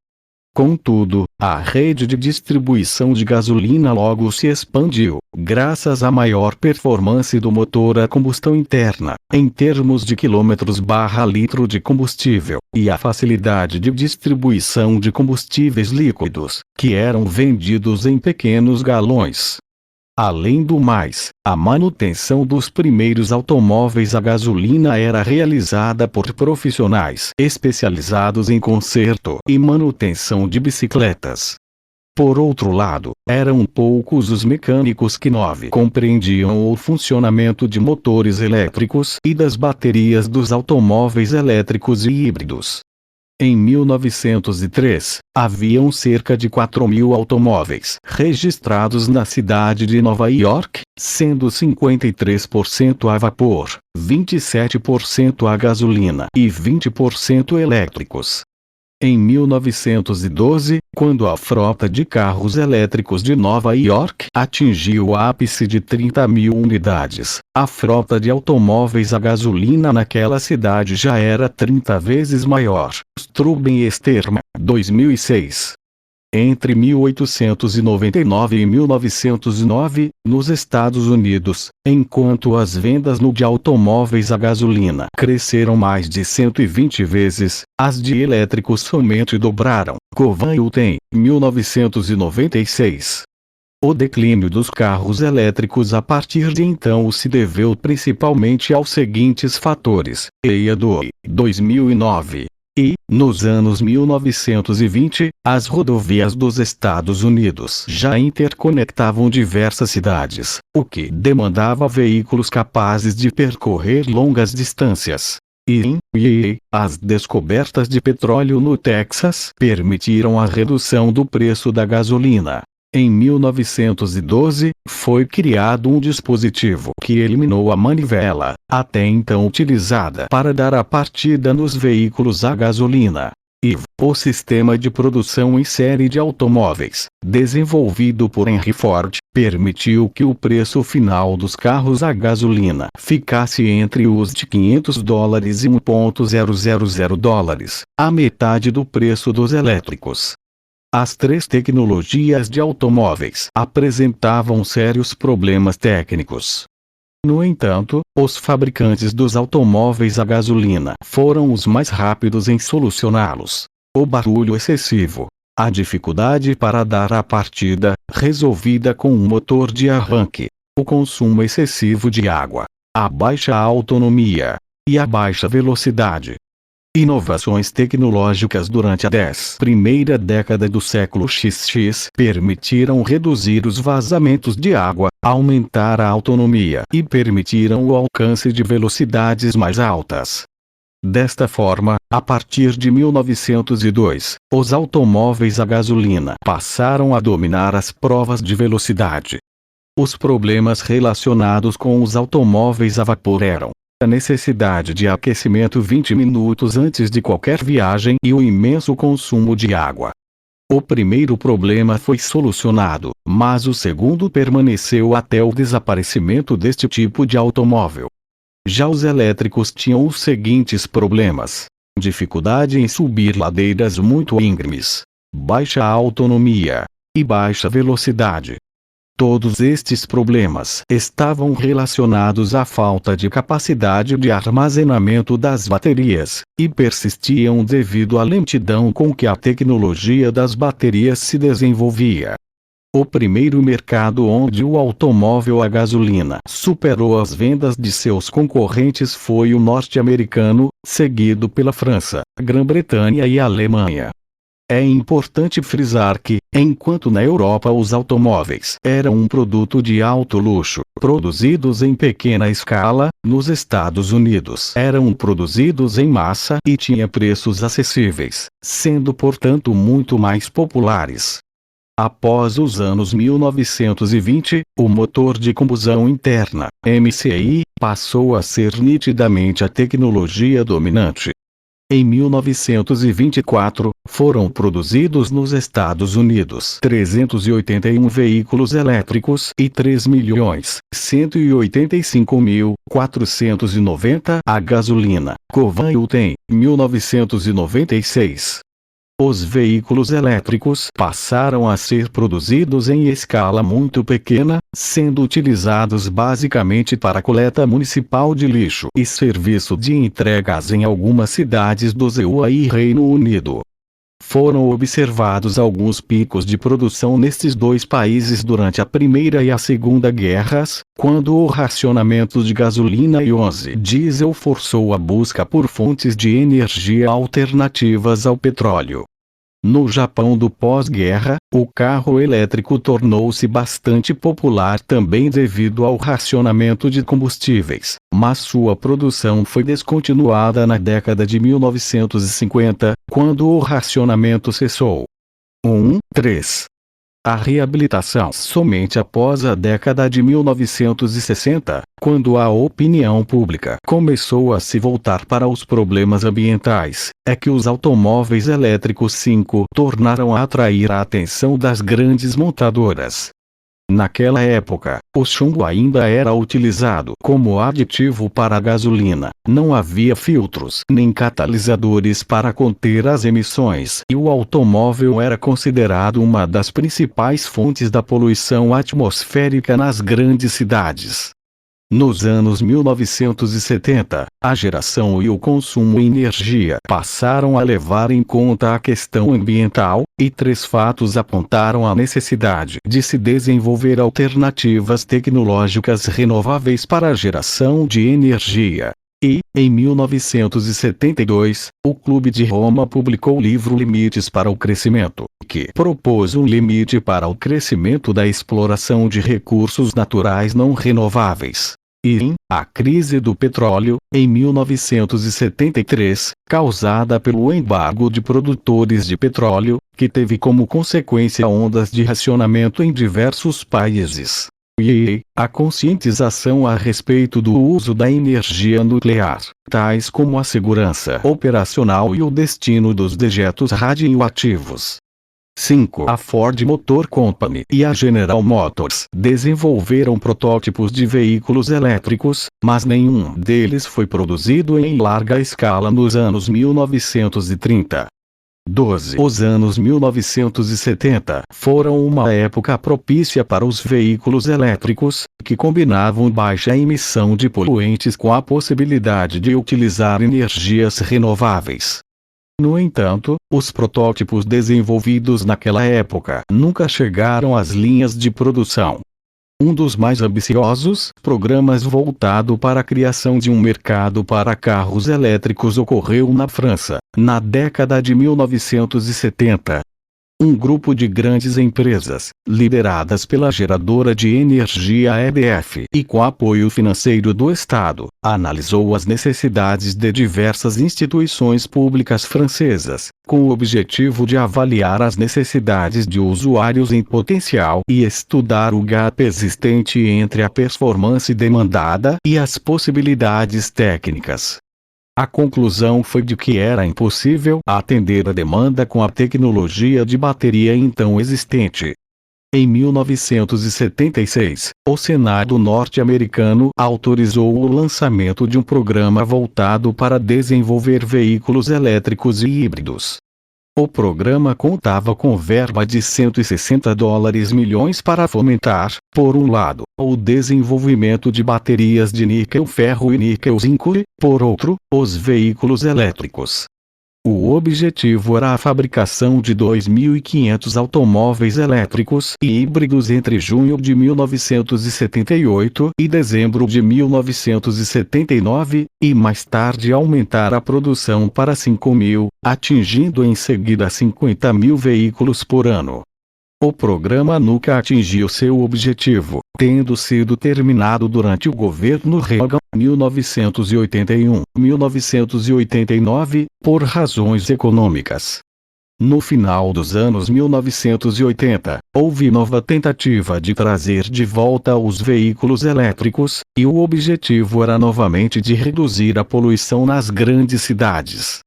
Contudo, a rede de distribuição de gasolina logo se expandiu, graças à maior performance do motor a combustão interna, em termos de quilômetros/litro de combustível, e a facilidade de distribuição de combustíveis líquidos, que eram vendidos em pequenos galões. Além do mais, a manutenção dos primeiros automóveis a gasolina era realizada por profissionais especializados em conserto e manutenção de bicicletas. Por outro lado, eram poucos os mecânicos que compreendiam o funcionamento de motores elétricos e das baterias dos automóveis elétricos e híbridos. Em 1903, haviam cerca de 4.000 automóveis registrados na cidade de Nova York, sendo 53% a vapor, 27% a gasolina e 20% elétricos. Em 1912, quando a frota de carros elétricos de Nova York atingiu o ápice de 30.000 unidades, a frota de automóveis a gasolina naquela cidade já era 30 vezes maior. Struben e Sterman, 2006. Entre 1899 e 1909, nos Estados Unidos, enquanto as vendas de automóveis a gasolina cresceram mais de 120 vezes, as de elétricos somente dobraram. Covan e Uten, 1996. O declínio dos carros elétricos a partir de então se deveu principalmente aos seguintes fatores: EIA-DOI, 2009. E, nos anos 1920, as rodovias dos Estados Unidos já interconectavam diversas cidades, o que demandava veículos capazes de percorrer longas distâncias. As descobertas de petróleo no Texas permitiram a redução do preço da gasolina. Em 1912, foi criado um dispositivo que que eliminou a manivela, até então utilizada para dar a partida nos veículos a gasolina. IV, o sistema de produção em série de automóveis, desenvolvido por Henry Ford, permitiu que o preço final dos carros a gasolina ficasse entre os de $500 e $1.000, a metade do preço dos elétricos. As três tecnologias de automóveis apresentavam sérios problemas técnicos. No entanto, os fabricantes dos automóveis a gasolina foram os mais rápidos em solucioná-los. O barulho excessivo, a dificuldade para dar a partida, resolvida com um motor de arranque, o consumo excessivo de água, a baixa autonomia e a baixa velocidade. Inovações tecnológicas durante a primeira década do século XX permitiram reduzir os vazamentos de água, aumentar a autonomia e permitiram o alcance de velocidades mais altas. Desta forma, a partir de 1902, os automóveis a gasolina passaram a dominar as provas de velocidade. Os problemas relacionados com os automóveis a vapor eram a necessidade de aquecimento 20 minutos antes de qualquer viagem e o imenso consumo de água. O primeiro problema foi solucionado, mas o segundo permaneceu até o desaparecimento deste tipo de automóvel. Já os elétricos tinham os seguintes problemas: dificuldade em subir ladeiras muito íngremes, baixa autonomia e baixa velocidade. Todos estes problemas estavam relacionados à falta de capacidade de armazenamento das baterias, e persistiam devido à lentidão com que a tecnologia das baterias se desenvolvia. O primeiro mercado onde o automóvel a gasolina superou as vendas de seus concorrentes foi o norte-americano, seguido pela França, Grã-Bretanha e Alemanha. É importante frisar que, enquanto na Europa os automóveis eram um produto de alto luxo, produzidos em pequena escala, nos Estados Unidos eram produzidos em massa e tinham preços acessíveis, sendo portanto muito mais populares. Após os anos 1920, o motor de combustão interna, MCI, passou a ser nitidamente a tecnologia dominante. Em 1924, foram produzidos nos Estados Unidos 381 veículos elétricos e 3.185.490 a gasolina. Covan tem, 1996. Os veículos elétricos passaram a ser produzidos em escala muito pequena, sendo utilizados basicamente para coleta municipal de lixo e serviço de entregas em algumas cidades do EUA e Reino Unido. Foram observados alguns picos de produção nestes dois países durante a Primeira e a Segunda Guerras, quando o racionamento de gasolina e diesel forçou a busca por fontes de energia alternativas ao petróleo. No Japão do pós-guerra, o carro elétrico tornou-se bastante popular também devido ao racionamento de combustíveis, mas sua produção foi descontinuada na década de 1950, quando o racionamento cessou. 3. A reabilitação somente após a década de 1960, quando a opinião pública começou a se voltar para os problemas ambientais, é que os automóveis elétricos 5 tornaram a atrair a atenção das grandes montadoras. Naquela época, o chumbo ainda era utilizado como aditivo para a gasolina, não havia filtros nem catalisadores para conter as emissões e o automóvel era considerado uma das principais fontes da poluição atmosférica nas grandes cidades. Nos anos 1970, a geração e o consumo de energia passaram a levar em conta a questão ambiental, e 3 fatos apontaram a necessidade de se desenvolver alternativas tecnológicas renováveis para a geração de energia. E, em 1972, o Clube de Roma publicou o livro Limites para o Crescimento, que propôs um limite para o crescimento da exploração de recursos naturais não renováveis. E, a crise do petróleo, em 1973, causada pelo embargo de produtores de petróleo, que teve como consequência ondas de racionamento em diversos países. e a conscientização a respeito do uso da energia nuclear, tais como a segurança operacional e o destino dos dejetos radioativos. 5. A Ford Motor Company e a General Motors desenvolveram protótipos de veículos elétricos, mas nenhum deles foi produzido em larga escala nos anos 1930. 12. Os anos 1970 foram uma época propícia para os veículos elétricos, que combinavam baixa emissão de poluentes com a possibilidade de utilizar energias renováveis. No entanto, os protótipos desenvolvidos naquela época nunca chegaram às linhas de produção. Um dos mais ambiciosos programas voltado para a criação de um mercado para carros elétricos ocorreu na França, na década de 1970. Um grupo de grandes empresas, lideradas pela geradora de energia EDF e com apoio financeiro do Estado, analisou as necessidades de diversas instituições públicas francesas, com o objetivo de avaliar as necessidades de usuários em potencial e estudar o gap existente entre a performance demandada e as possibilidades técnicas. A conclusão foi de que era impossível atender a demanda com a tecnologia de bateria então existente. Em 1976, o Senado norte-americano autorizou o lançamento de um programa voltado para desenvolver veículos elétricos e híbridos. O programa contava com verba de $160 milhões para fomentar, por um lado, o desenvolvimento de baterias de níquel-ferro e níquel-zinco e, por outro, os veículos elétricos. O objetivo era a fabricação de 2.500 automóveis elétricos e híbridos entre junho de 1978 e dezembro de 1979, e mais tarde aumentar a produção para 5.000, atingindo em seguida 50.000 veículos por ano. O programa nunca atingiu seu objetivo, tendo sido terminado durante o governo Reagan, 1981-1989, por razões econômicas. No final dos anos 1980, houve nova tentativa de trazer de volta os veículos elétricos, e o objetivo era novamente de reduzir a poluição nas grandes cidades.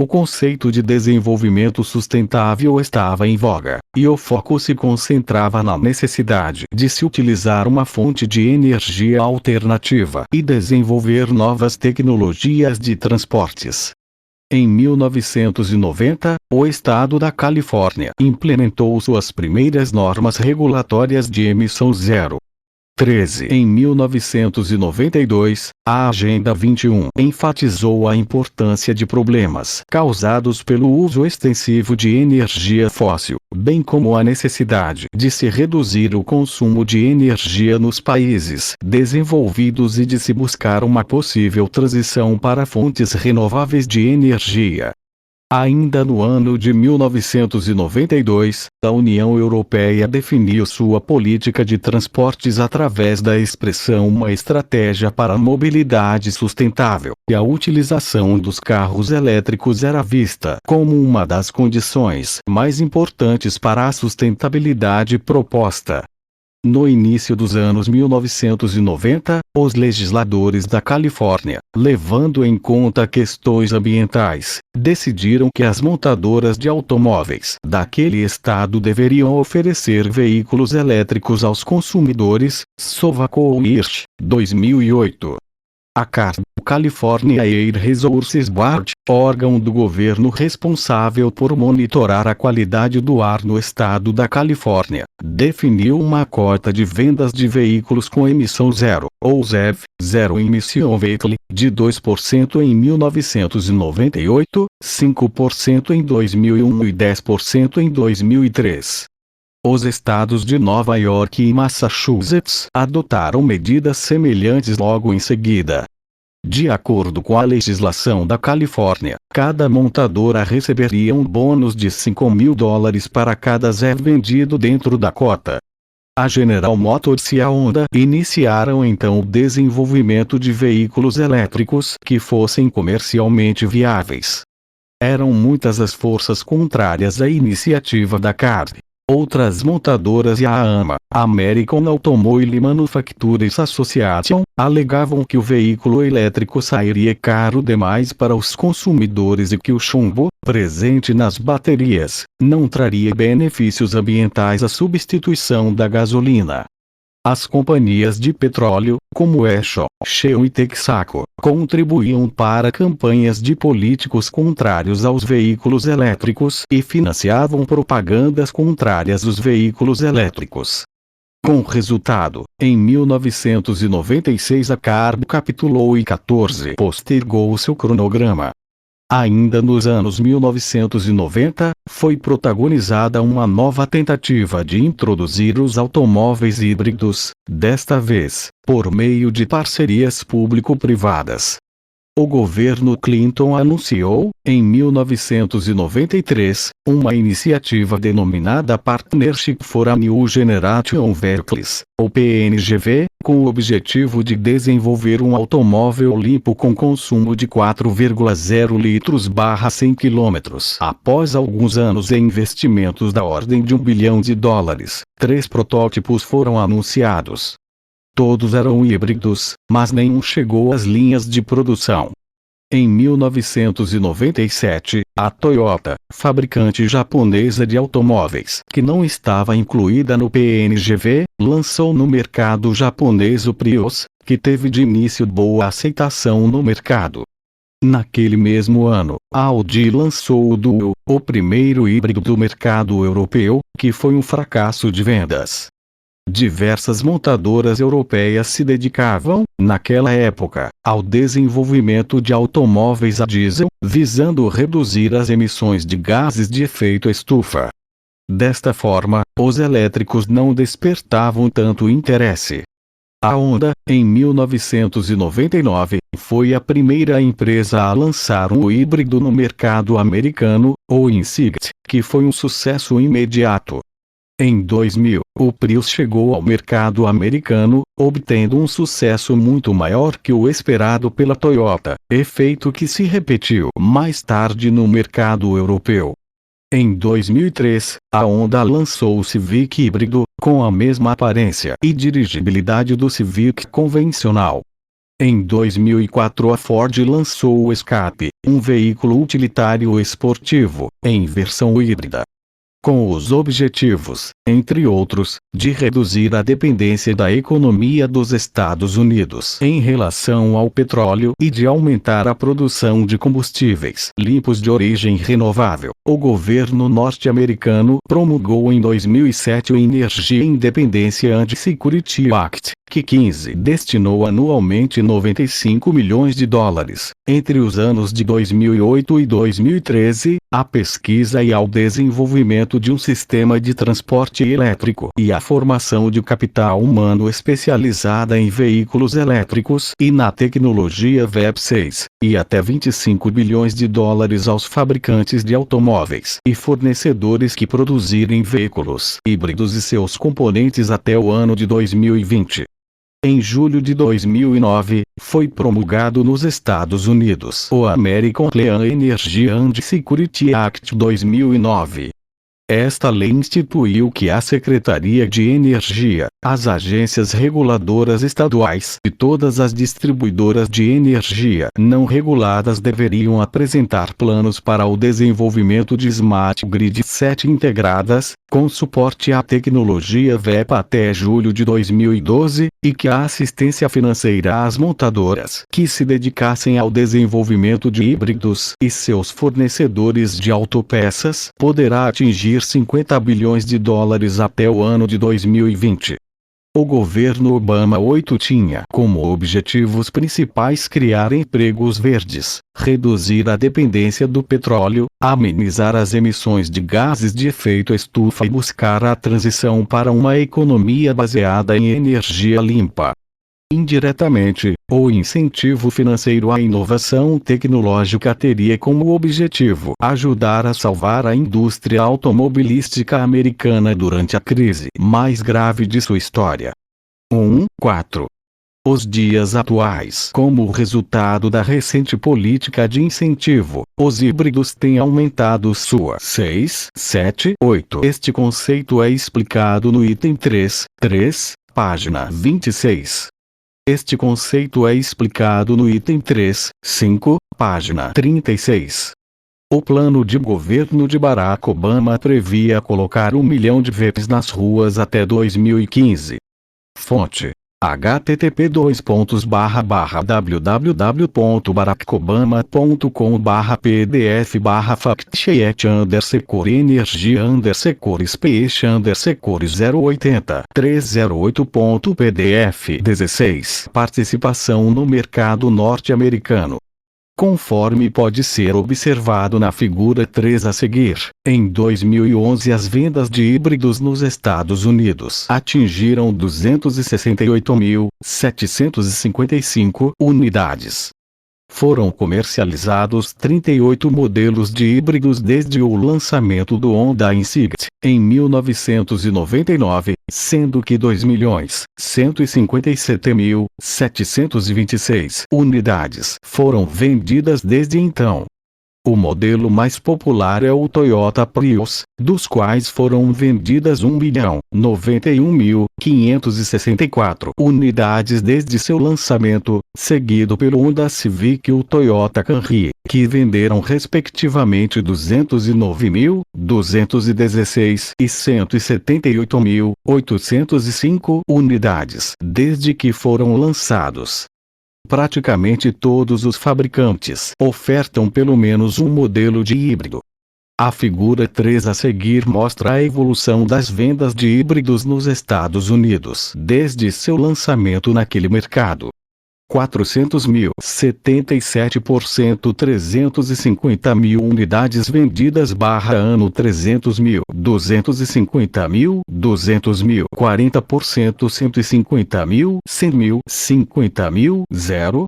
O conceito de desenvolvimento sustentável estava em voga, e o foco se concentrava na necessidade de se utilizar uma fonte de energia alternativa e desenvolver novas tecnologias de transportes. Em 1990, o estado da Califórnia implementou suas primeiras normas regulatórias de emissão zero. 13. Em 1992, a Agenda 21 enfatizou a importância de problemas causados pelo uso extensivo de energia fóssil, bem como a necessidade de se reduzir o consumo de energia nos países desenvolvidos e de se buscar uma possível transição para fontes renováveis de energia. Ainda no ano de 1992, a União Europeia definiu sua política de transportes através da expressão uma estratégia para a mobilidade sustentável, e a utilização dos carros elétricos era vista como uma das condições mais importantes para a sustentabilidade proposta. No início dos anos 1990, os legisladores da Califórnia, levando em conta questões ambientais, decidiram que as montadoras de automóveis daquele estado deveriam oferecer veículos elétricos aos consumidores. Sovacol Hirsch, 2008. A CARB, California Air Resources Board, órgão do governo responsável por monitorar a qualidade do ar no estado da Califórnia, definiu uma cota de vendas de veículos com emissão zero, ou ZEV, Zero Emission Vehicle, de 2% em 1998, 5% em 2001 e 10% em 2003. Os estados de Nova York e Massachusetts adotaram medidas semelhantes logo em seguida. De acordo com a legislação da Califórnia, cada montadora receberia um bônus de $5.000 para cada ZEV vendido dentro da cota. A General Motors e a Honda iniciaram então o desenvolvimento de veículos elétricos que fossem comercialmente viáveis. Eram muitas as forças contrárias à iniciativa da CARB. Outras montadoras e a AMA, American Automobile Manufacturers Association, alegavam que o veículo elétrico sairia caro demais para os consumidores e que o chumbo, presente nas baterias, não traria benefícios ambientais à substituição da gasolina. As companhias de petróleo, como Shell e Texaco, contribuíam para campanhas de políticos contrários aos veículos elétricos e financiavam propagandas contrárias aos veículos elétricos. Com resultado, em 1996 a CARB capitulou e 14 postergou seu cronograma. Ainda nos anos 1990, foi protagonizada uma nova tentativa de introduzir os automóveis híbridos, desta vez, por meio de parcerias público-privadas. O governo Clinton anunciou, em 1993, uma iniciativa denominada Partnership for a New Generation Vehicles, ou PNGV, com o objetivo de desenvolver um automóvel limpo com consumo de 4,0 litros/100 km. Após alguns anos e investimentos da ordem de $1 bilhão, 3 protótipos foram anunciados. Todos eram híbridos, mas nenhum chegou às linhas de produção. Em 1997, a Toyota, fabricante japonesa de automóveis, que não estava incluída no PNGV, lançou no mercado japonês o Prius, que teve de início boa aceitação no mercado. Naquele mesmo ano, a Audi lançou o Duo, o primeiro híbrido do mercado europeu, que foi um fracasso de vendas. Diversas montadoras europeias se dedicavam, naquela época, ao desenvolvimento de automóveis a diesel, visando reduzir as emissões de gases de efeito estufa. Desta forma, os elétricos não despertavam tanto interesse. A Honda, em 1999, foi a primeira empresa a lançar um híbrido no mercado americano, o Insight, que foi um sucesso imediato. Em 2000, o Prius chegou ao mercado americano, obtendo um sucesso muito maior que o esperado pela Toyota, efeito que se repetiu mais tarde no mercado europeu. Em 2003, a Honda lançou o Civic híbrido, com a mesma aparência e dirigibilidade do Civic convencional. Em 2004 a Ford lançou o Escape, um veículo utilitário esportivo, em versão híbrida. Com os objetivos, entre outros, de reduzir a dependência da economia dos Estados Unidos em relação ao petróleo e de aumentar a produção de combustíveis limpos de origem renovável, o governo norte-americano promulgou em 2007 o Energy Independence and Security Act, que destinou anualmente $95 milhões, entre os anos de 2008 e 2013, à pesquisa e ao desenvolvimento de um sistema de transporte elétrico e à formação de capital humano especializada em veículos elétricos e na tecnologia VEP6, e até $25 bilhões aos fabricantes de automóveis e fornecedores que produzirem veículos híbridos e seus componentes até o ano de 2020. Em julho de 2009, foi promulgado nos Estados Unidos o American Clean Energy and Security Act 2009. Esta lei instituiu que a Secretaria de Energia, as agências reguladoras estaduais e todas as distribuidoras de energia não reguladas deveriam apresentar planos para o desenvolvimento de Smart Grid 7 integradas, com suporte à tecnologia VEP até julho de 2012, e que a assistência financeira às montadoras que se dedicassem ao desenvolvimento de híbridos e seus fornecedores de autopeças poderá atingir $50 bilhões até o ano de 2020. O governo Obama 8 tinha como objetivos principais criar empregos verdes, reduzir a dependência do petróleo, amenizar as emissões de gases de efeito estufa e buscar a transição para uma economia baseada em energia limpa. Indiretamente, o incentivo financeiro à inovação tecnológica teria como objetivo ajudar a salvar a indústria automobilística americana durante a crise mais grave de sua história. 4. Os dias atuais. Como resultado da recente política de incentivo, os híbridos têm aumentado sua 678. Este conceito é explicado no item 3, página 26. Este conceito é explicado no item 3, página 36. O plano de governo de Barack Obama previa colocar 1 milhão de VEPs nas ruas até 2015. Fonte: http://www.barackobama.com/pdf/fact-energia_space_080 308.pdf 16. Participação no mercado norte-americano. Conforme pode ser observado na figura 3 a seguir, em 2011 as vendas de híbridos nos Estados Unidos atingiram 268.755 unidades. Foram comercializados 38 modelos de híbridos desde o lançamento do Honda Insight, em 1999, sendo que 2.157.726 unidades foram vendidas desde então. O modelo mais popular é o Toyota Prius, dos quais foram vendidas 1.091.564 unidades desde seu lançamento, seguido pelo Honda Civic e o Toyota Camry, que venderam respectivamente 209.216 e 178.805 unidades desde que foram lançados. Praticamente todos os fabricantes ofertam pelo menos um modelo de híbrido. A figura 3 a seguir mostra a evolução das vendas de híbridos nos Estados Unidos desde seu lançamento naquele mercado. 400.000, 77%, 350.000 unidades vendidas /ano, 300.000, 250.000, 200.000, 40%, 150.000, 100.000, 50.000,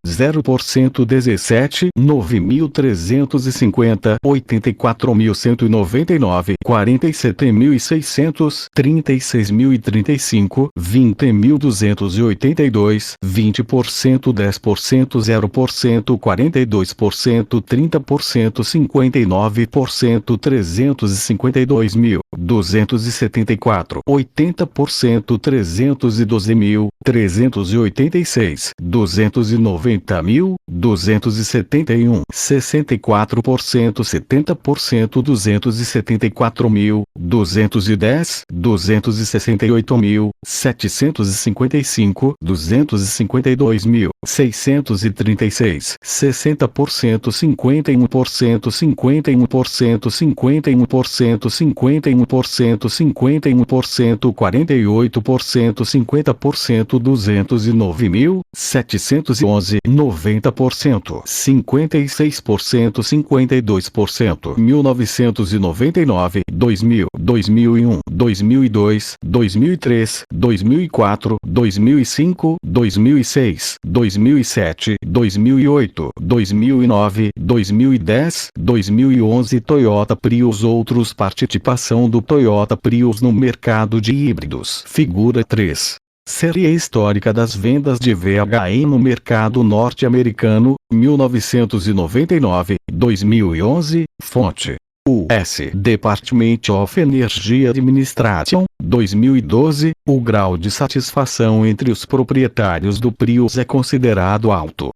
0%, 17, 9.350, 84.199, 47.600, 36.035, 20.282, 20%, 10%, 0%, 42%, 30%, 59%, 352.274, 80%, 312.000, 386, 290.000, 271, 64%, 70%, 274.000, 210, 268.000, 755, 252.000, 636, 60%, 51%, 51%, 51%, 51%, 51%, 48%, 50%, 209.000, 711, 90%, 56%, 52%, 1999, 2000, 2001, 2002, 2003, 2004, 2005, 2006, 2007, 2008, 2009, 2010, 2011 Toyota Prius. Outros: participação do Toyota Prius no mercado de híbridos. Figura 3. Série histórica das vendas de VHM no mercado norte-americano, 1999, 2011, fonte: US Department of Energy Administration, 2012, o grau de satisfação entre os proprietários do Prius é considerado alto.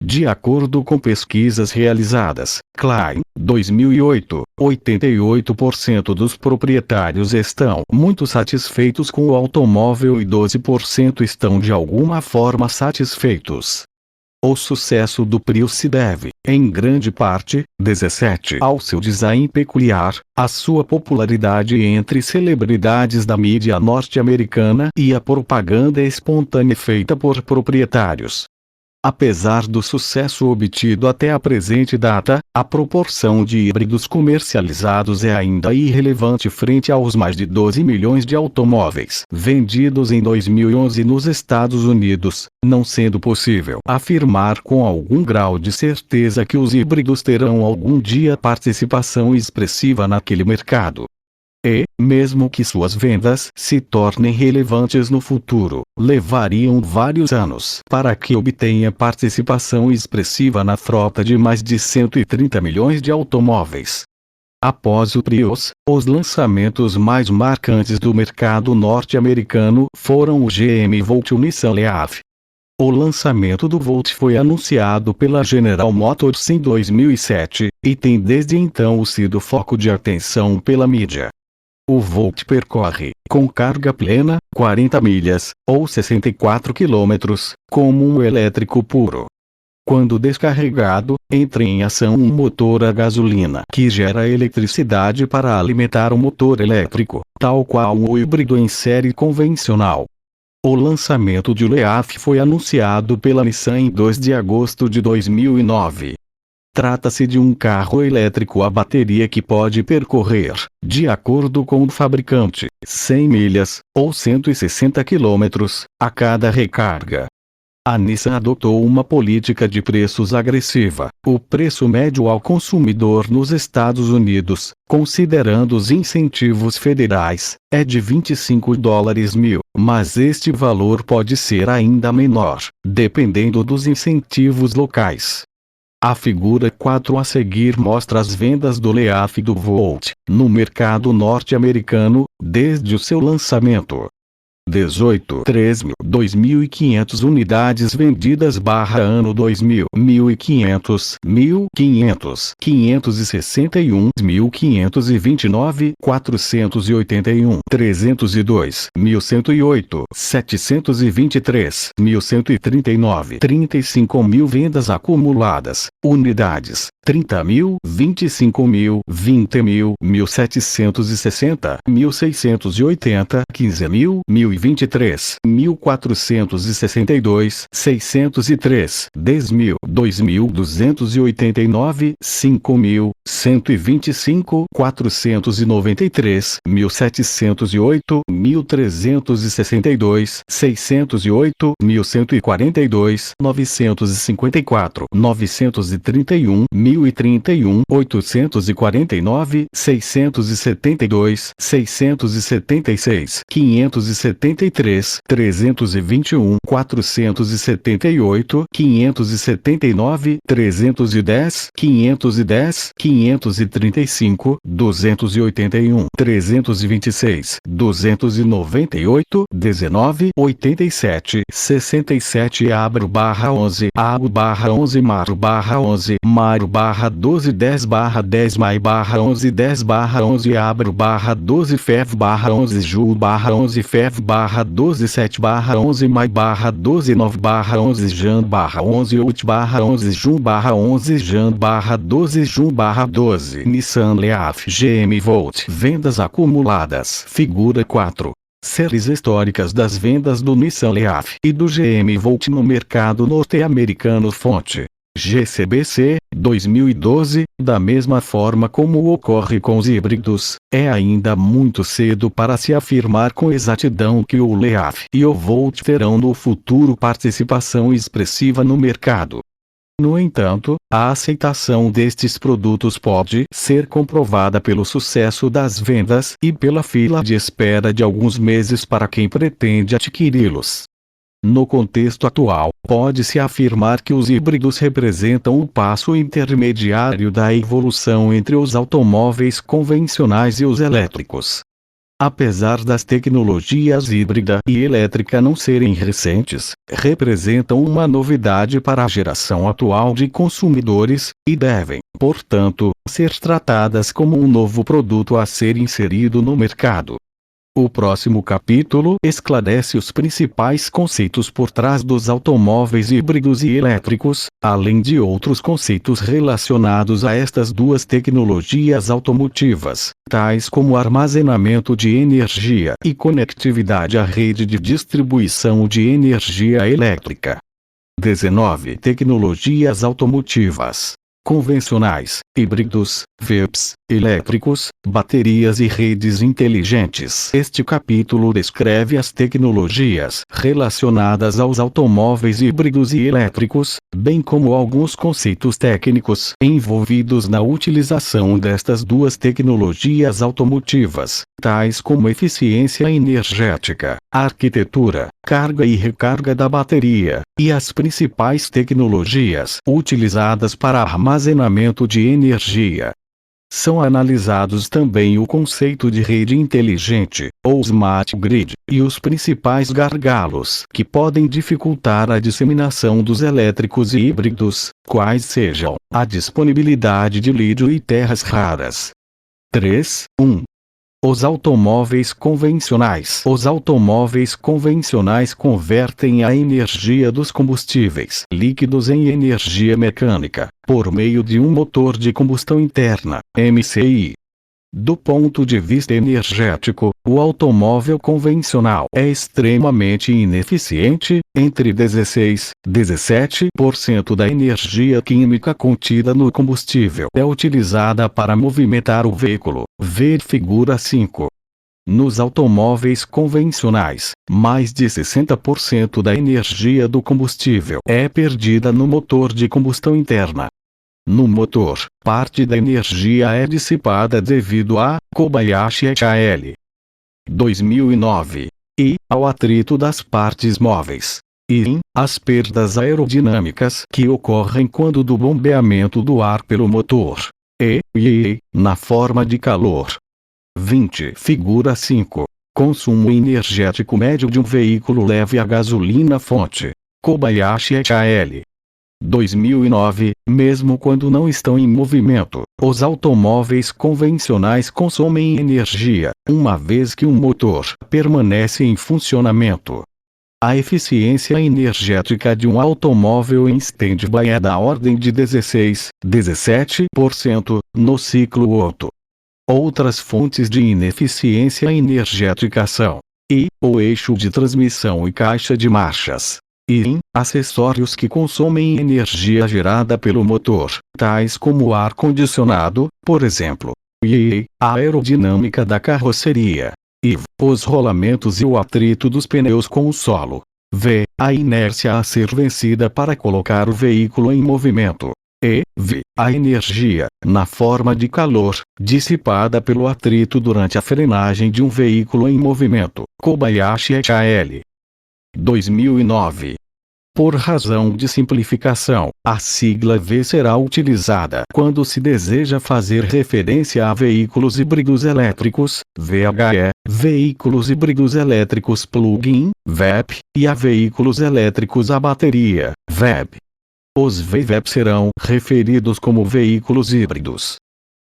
De acordo com pesquisas realizadas, Klein, 2008, 88% dos proprietários estão muito satisfeitos com o automóvel e 12% estão de alguma forma satisfeitos. O sucesso do Prius se deve, em grande parte, 17, ao seu design peculiar, a sua popularidade entre celebridades da mídia norte-americana e a propaganda espontânea feita por proprietários. Apesar do sucesso obtido até a presente data, a proporção de híbridos comercializados é ainda irrelevante frente aos mais de 12 milhões de automóveis vendidos em 2011 nos Estados Unidos, não sendo possível afirmar com algum grau de certeza que os híbridos terão algum dia participação expressiva naquele mercado. E, mesmo que suas vendas se tornem relevantes no futuro, levariam vários anos para que obtenha participação expressiva na frota de mais de 130 milhões de automóveis. Após o Prius, os lançamentos mais marcantes do mercado norte-americano foram o GM Volt e o Nissan Leaf. O lançamento do Volt foi anunciado pela General Motors em 2007, e tem desde então sido foco de atenção pela mídia. O Volt percorre, com carga plena, 40 milhas, ou 64 quilômetros, como um elétrico puro. Quando descarregado, entra em ação um motor a gasolina que gera eletricidade para alimentar o motor elétrico, tal qual o híbrido em série convencional. O lançamento de Leaf foi anunciado pela Nissan em 2 de agosto de 2009. Trata-se de um carro elétrico a bateria que pode percorrer, de acordo com o fabricante, 100 milhas, ou 160 quilômetros, a cada recarga. A Nissan adotou uma política de preços agressiva. O preço médio ao consumidor nos Estados Unidos, considerando os incentivos federais, é de $25 mil, mas este valor pode ser ainda menor, dependendo dos incentivos locais. A figura 4 a seguir mostra as vendas do Leaf e do Volt, no mercado norte-americano, desde o seu lançamento. 2.500 unidades vendidas /ano 2000, 1.500, 1.500, 561, 1.529, 481, 302, 1.108, 723, 1.139, 35.000 vendas acumuladas, unidades, 30.000, 25.000, 20.000, 1.760, 1.680, 15.000, 1.023, 1.462, 603, 10.000, 2.289, 5.000, 125, 493, 1.708, 1.362, 608, 1.142, 954, 931, 1.031, 849, 672, 676, 573, 321, 478, 579, 310, 510, 535, 281, 326, 298, 19, 87, 67 Abro/11, Abo/11 Maro/11, Maio/12 10/10 Maio/11 10/11 Abro/12 Fev/11 Ju/11 Fev/12 7/11 Maio/12 9/11 Jan/11 Ut/11 Jun/11 Jan/12 Jun/12 Nissan Leaf GM Volt vendas acumuladas figura 4. Séries históricas das vendas do Nissan Leaf e do GM Volt no mercado norte-americano. Fonte: GCBC, 2012. Da mesma forma como ocorre com os híbridos, é ainda muito cedo para se afirmar com exatidão que o Leaf e o Volt terão no futuro participação expressiva no mercado. No entanto, a aceitação destes produtos pode ser comprovada pelo sucesso das vendas e pela fila de espera de alguns meses para quem pretende adquiri-los. No contexto atual, pode-se afirmar que os híbridos representam o passo intermediário da evolução entre os automóveis convencionais e os elétricos. Apesar das tecnologias híbrida e elétrica não serem recentes, representam uma novidade para a geração atual de consumidores, e devem, portanto, ser tratadas como um novo produto a ser inserido no mercado. O próximo capítulo esclarece os principais conceitos por trás dos automóveis híbridos e elétricos, além de outros conceitos relacionados a estas duas tecnologias automotivas, tais como armazenamento de energia e conectividade à rede de distribuição de energia elétrica. 19. Tecnologias automotivas convencionais, híbridos, VEPs, elétricos, baterias e redes inteligentes. Este capítulo descreve as tecnologias relacionadas aos automóveis híbridos e elétricos, bem como alguns conceitos técnicos envolvidos na utilização destas duas tecnologias automotivas, tais como eficiência energética, arquitetura, carga e recarga da bateria, e as principais tecnologias utilizadas para armazenamento de energia. São analisados também o conceito de rede inteligente, ou smart grid, e os principais gargalos que podem dificultar a disseminação dos elétricos e híbridos, quais sejam a disponibilidade de lítio e terras raras. 3.1. Os automóveis convencionais. Os automóveis convencionais convertem a energia dos combustíveis líquidos em energia mecânica, por meio de um motor de combustão interna, MCI. Do ponto de vista energético, o automóvel convencional é extremamente ineficiente, entre 16 e 17% da energia química contida no combustível é utilizada para movimentar o veículo, ver figura 5. Nos automóveis convencionais, mais de 60% da energia do combustível é perdida no motor de combustão interna. No motor, parte da energia é dissipada devido a Kobayashi et al. 2009. E ao atrito das partes móveis. E as perdas aerodinâmicas que ocorrem quando do bombeamento do ar pelo motor. E na forma de calor. 20. Figura 5. Consumo energético médio de um veículo leve a gasolina fonte. Kobayashi et al. 2009, mesmo quando não estão em movimento, os automóveis convencionais consomem energia, uma vez que um motor permanece em funcionamento. A eficiência energética de um automóvel em stand-by é da ordem de 17% no ciclo Otto. Outras fontes de ineficiência energética são o eixo de transmissão e caixa de marchas. E acessórios que consomem energia gerada pelo motor, tais como o ar-condicionado, por exemplo, e a aerodinâmica da carroceria, e os rolamentos e o atrito dos pneus com o solo, a inércia a ser vencida para colocar o veículo em movimento, e a energia, na forma de calor, dissipada pelo atrito durante a frenagem de um veículo em movimento. Kobayashi et al. 2009. Por razão de simplificação, a sigla V será utilizada quando se deseja fazer referência a veículos híbridos elétricos, VHE, veículos híbridos elétricos plug-in, VEP, e a veículos elétricos a bateria, VEB. Os VEP serão referidos como veículos híbridos.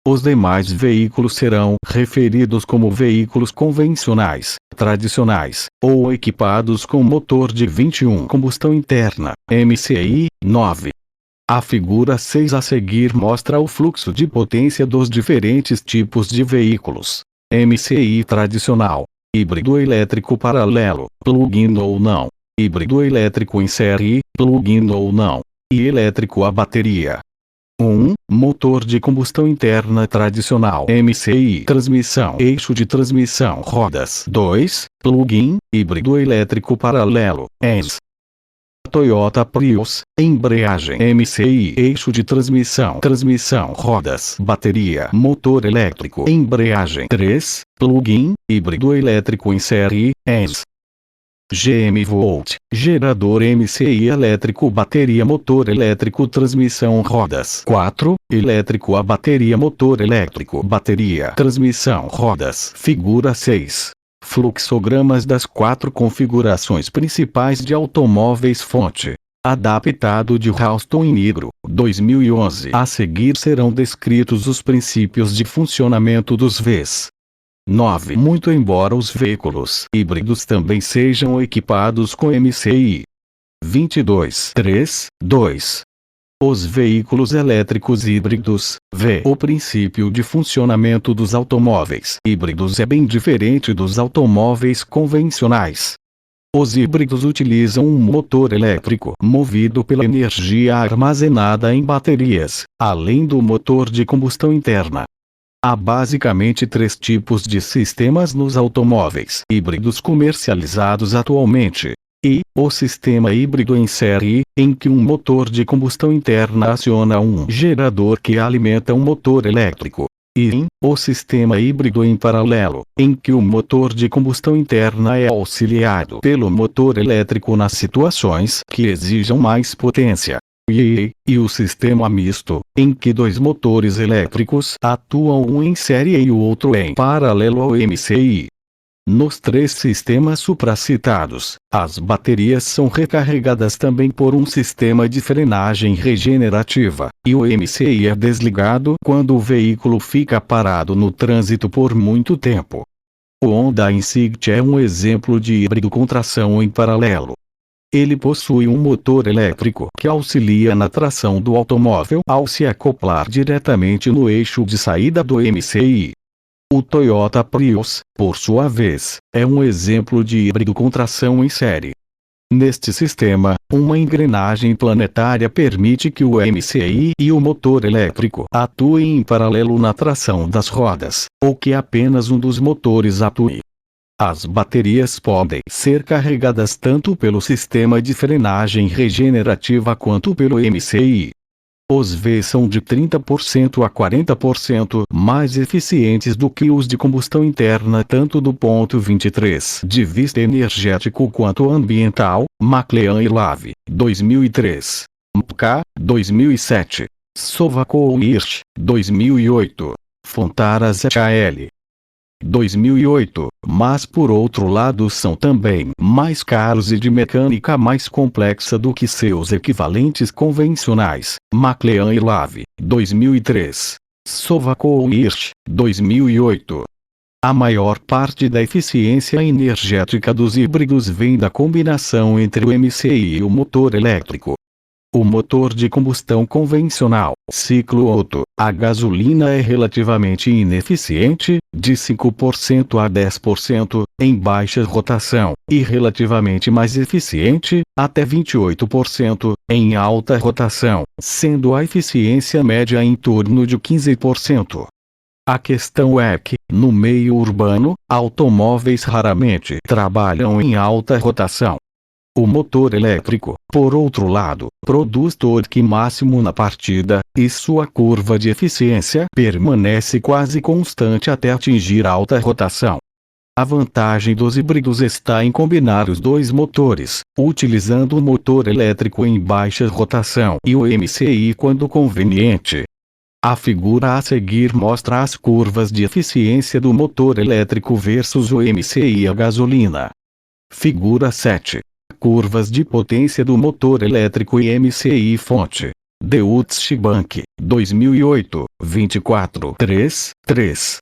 Os demais veículos serão referidos como veículos convencionais, tradicionais, ou equipados com motor de 21 combustão interna, MCI, 9. A figura 6 a seguir mostra o fluxo de potência dos diferentes tipos de veículos. MCI tradicional, híbrido elétrico paralelo, plug-in ou não, híbrido elétrico em série, plug-in ou não, e elétrico a bateria. 1. Motor de combustão interna tradicional MCI. Transmissão. Eixo de transmissão. Rodas. 2. Plug-in, híbrido elétrico paralelo, ENS. Toyota Prius. Embreagem MCI. Eixo de transmissão. Transmissão. Rodas. Bateria. Motor elétrico. Embreagem. 3. Plug-in, híbrido elétrico em série, ENS. GM Volt, gerador MCI elétrico, bateria, motor elétrico, transmissão, rodas. 4. Elétrico a bateria, motor elétrico, bateria, transmissão, rodas. Figura 6. Fluxogramas das 4 configurações principais de automóveis fonte. Adaptado de Ralston e Nigro, 2011. A seguir serão descritos os princípios de funcionamento dos Vs. 9. Muito embora os veículos híbridos também sejam equipados com MCI. 22.3.2. Os veículos elétricos híbridos, o princípio de funcionamento dos automóveis híbridos é bem diferente dos automóveis convencionais. Os híbridos utilizam um motor elétrico movido pela energia armazenada em baterias, além do motor de combustão interna. Há basicamente 3 tipos de sistemas nos automóveis híbridos comercializados atualmente. O sistema híbrido em série, em que um motor de combustão interna aciona um gerador que alimenta um motor elétrico. e o sistema híbrido em paralelo, em que o motor de combustão interna é auxiliado pelo motor elétrico nas situações que exijam mais potência. E o sistema misto, em que dois motores elétricos atuam um em série e o outro em paralelo ao MCI. Nos três sistemas supracitados, as baterias são recarregadas também por um sistema de frenagem regenerativa, e o MCI é desligado quando o veículo fica parado no trânsito por muito tempo. O Honda Insight é um exemplo de híbrido com tração em paralelo. Ele possui um motor elétrico que auxilia na tração do automóvel ao se acoplar diretamente no eixo de saída do MCI. O Toyota Prius, por sua vez, é um exemplo de híbrido com tração em série. Neste sistema, uma engrenagem planetária permite que o MCI e o motor elétrico atuem em paralelo na tração das rodas, ou que apenas um dos motores atue. As baterias podem ser carregadas tanto pelo sistema de frenagem regenerativa quanto pelo MCI. Os V são de 30% a 40% mais eficientes do que os de combustão interna tanto do ponto 23 de vista energético quanto ambiental. McLean e Lave, 2003. MK, 2007. Sovaco Hirsch, 2008. Fontaras HL, 2008, mas por outro lado são também mais caros e de mecânica mais complexa do que seus equivalentes convencionais. McLean e Lave, 2003. Sovaco Hirsch, 2008. A maior parte da eficiência energética dos híbridos vem da combinação entre o MCI e o motor elétrico. O motor de combustão convencional, ciclo Otto, a gasolina é relativamente ineficiente, de 5% a 10%, em baixa rotação, e relativamente mais eficiente, até 28%, em alta rotação, sendo a eficiência média em torno de 15%. A questão é que, no meio urbano, automóveis raramente trabalham em alta rotação. O motor elétrico, por outro lado, produz torque máximo na partida, e sua curva de eficiência permanece quase constante até atingir alta rotação. A vantagem dos híbridos está em combinar os dois motores, utilizando o motor elétrico em baixa rotação e o MCI quando conveniente. A figura a seguir mostra as curvas de eficiência do motor elétrico versus o MCI a gasolina. Figura 7. Curvas de potência do motor elétrico e MCI fonte. Deutsche Bank, 2008, 24.3.3.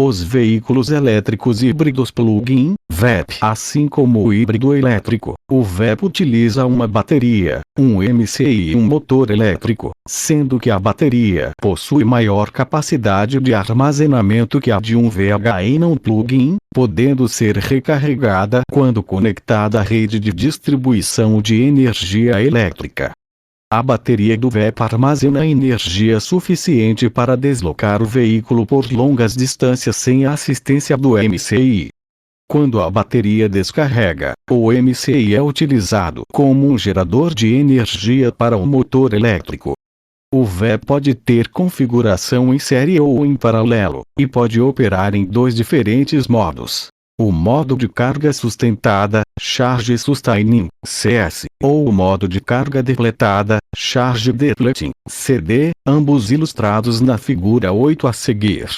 Os veículos elétricos híbridos plug-in, VEP, assim como o híbrido elétrico, o VEP utiliza uma bateria, um MCI e um motor elétrico, sendo que a bateria possui maior capacidade de armazenamento que a de um VHE não plug-in, podendo ser recarregada quando conectada à rede de distribuição de energia elétrica. A bateria do VEP armazena energia suficiente para deslocar o veículo por longas distâncias sem a assistência do MCI. Quando a bateria descarrega, o MCI é utilizado como um gerador de energia para o motor elétrico. O VEP pode ter configuração em série ou em paralelo, e pode operar em dois diferentes modos. O modo de carga sustentada, Charge Sustaining, CS, ou o modo de carga depletada, Charge Depleting, CD, ambos ilustrados na figura 8 a seguir.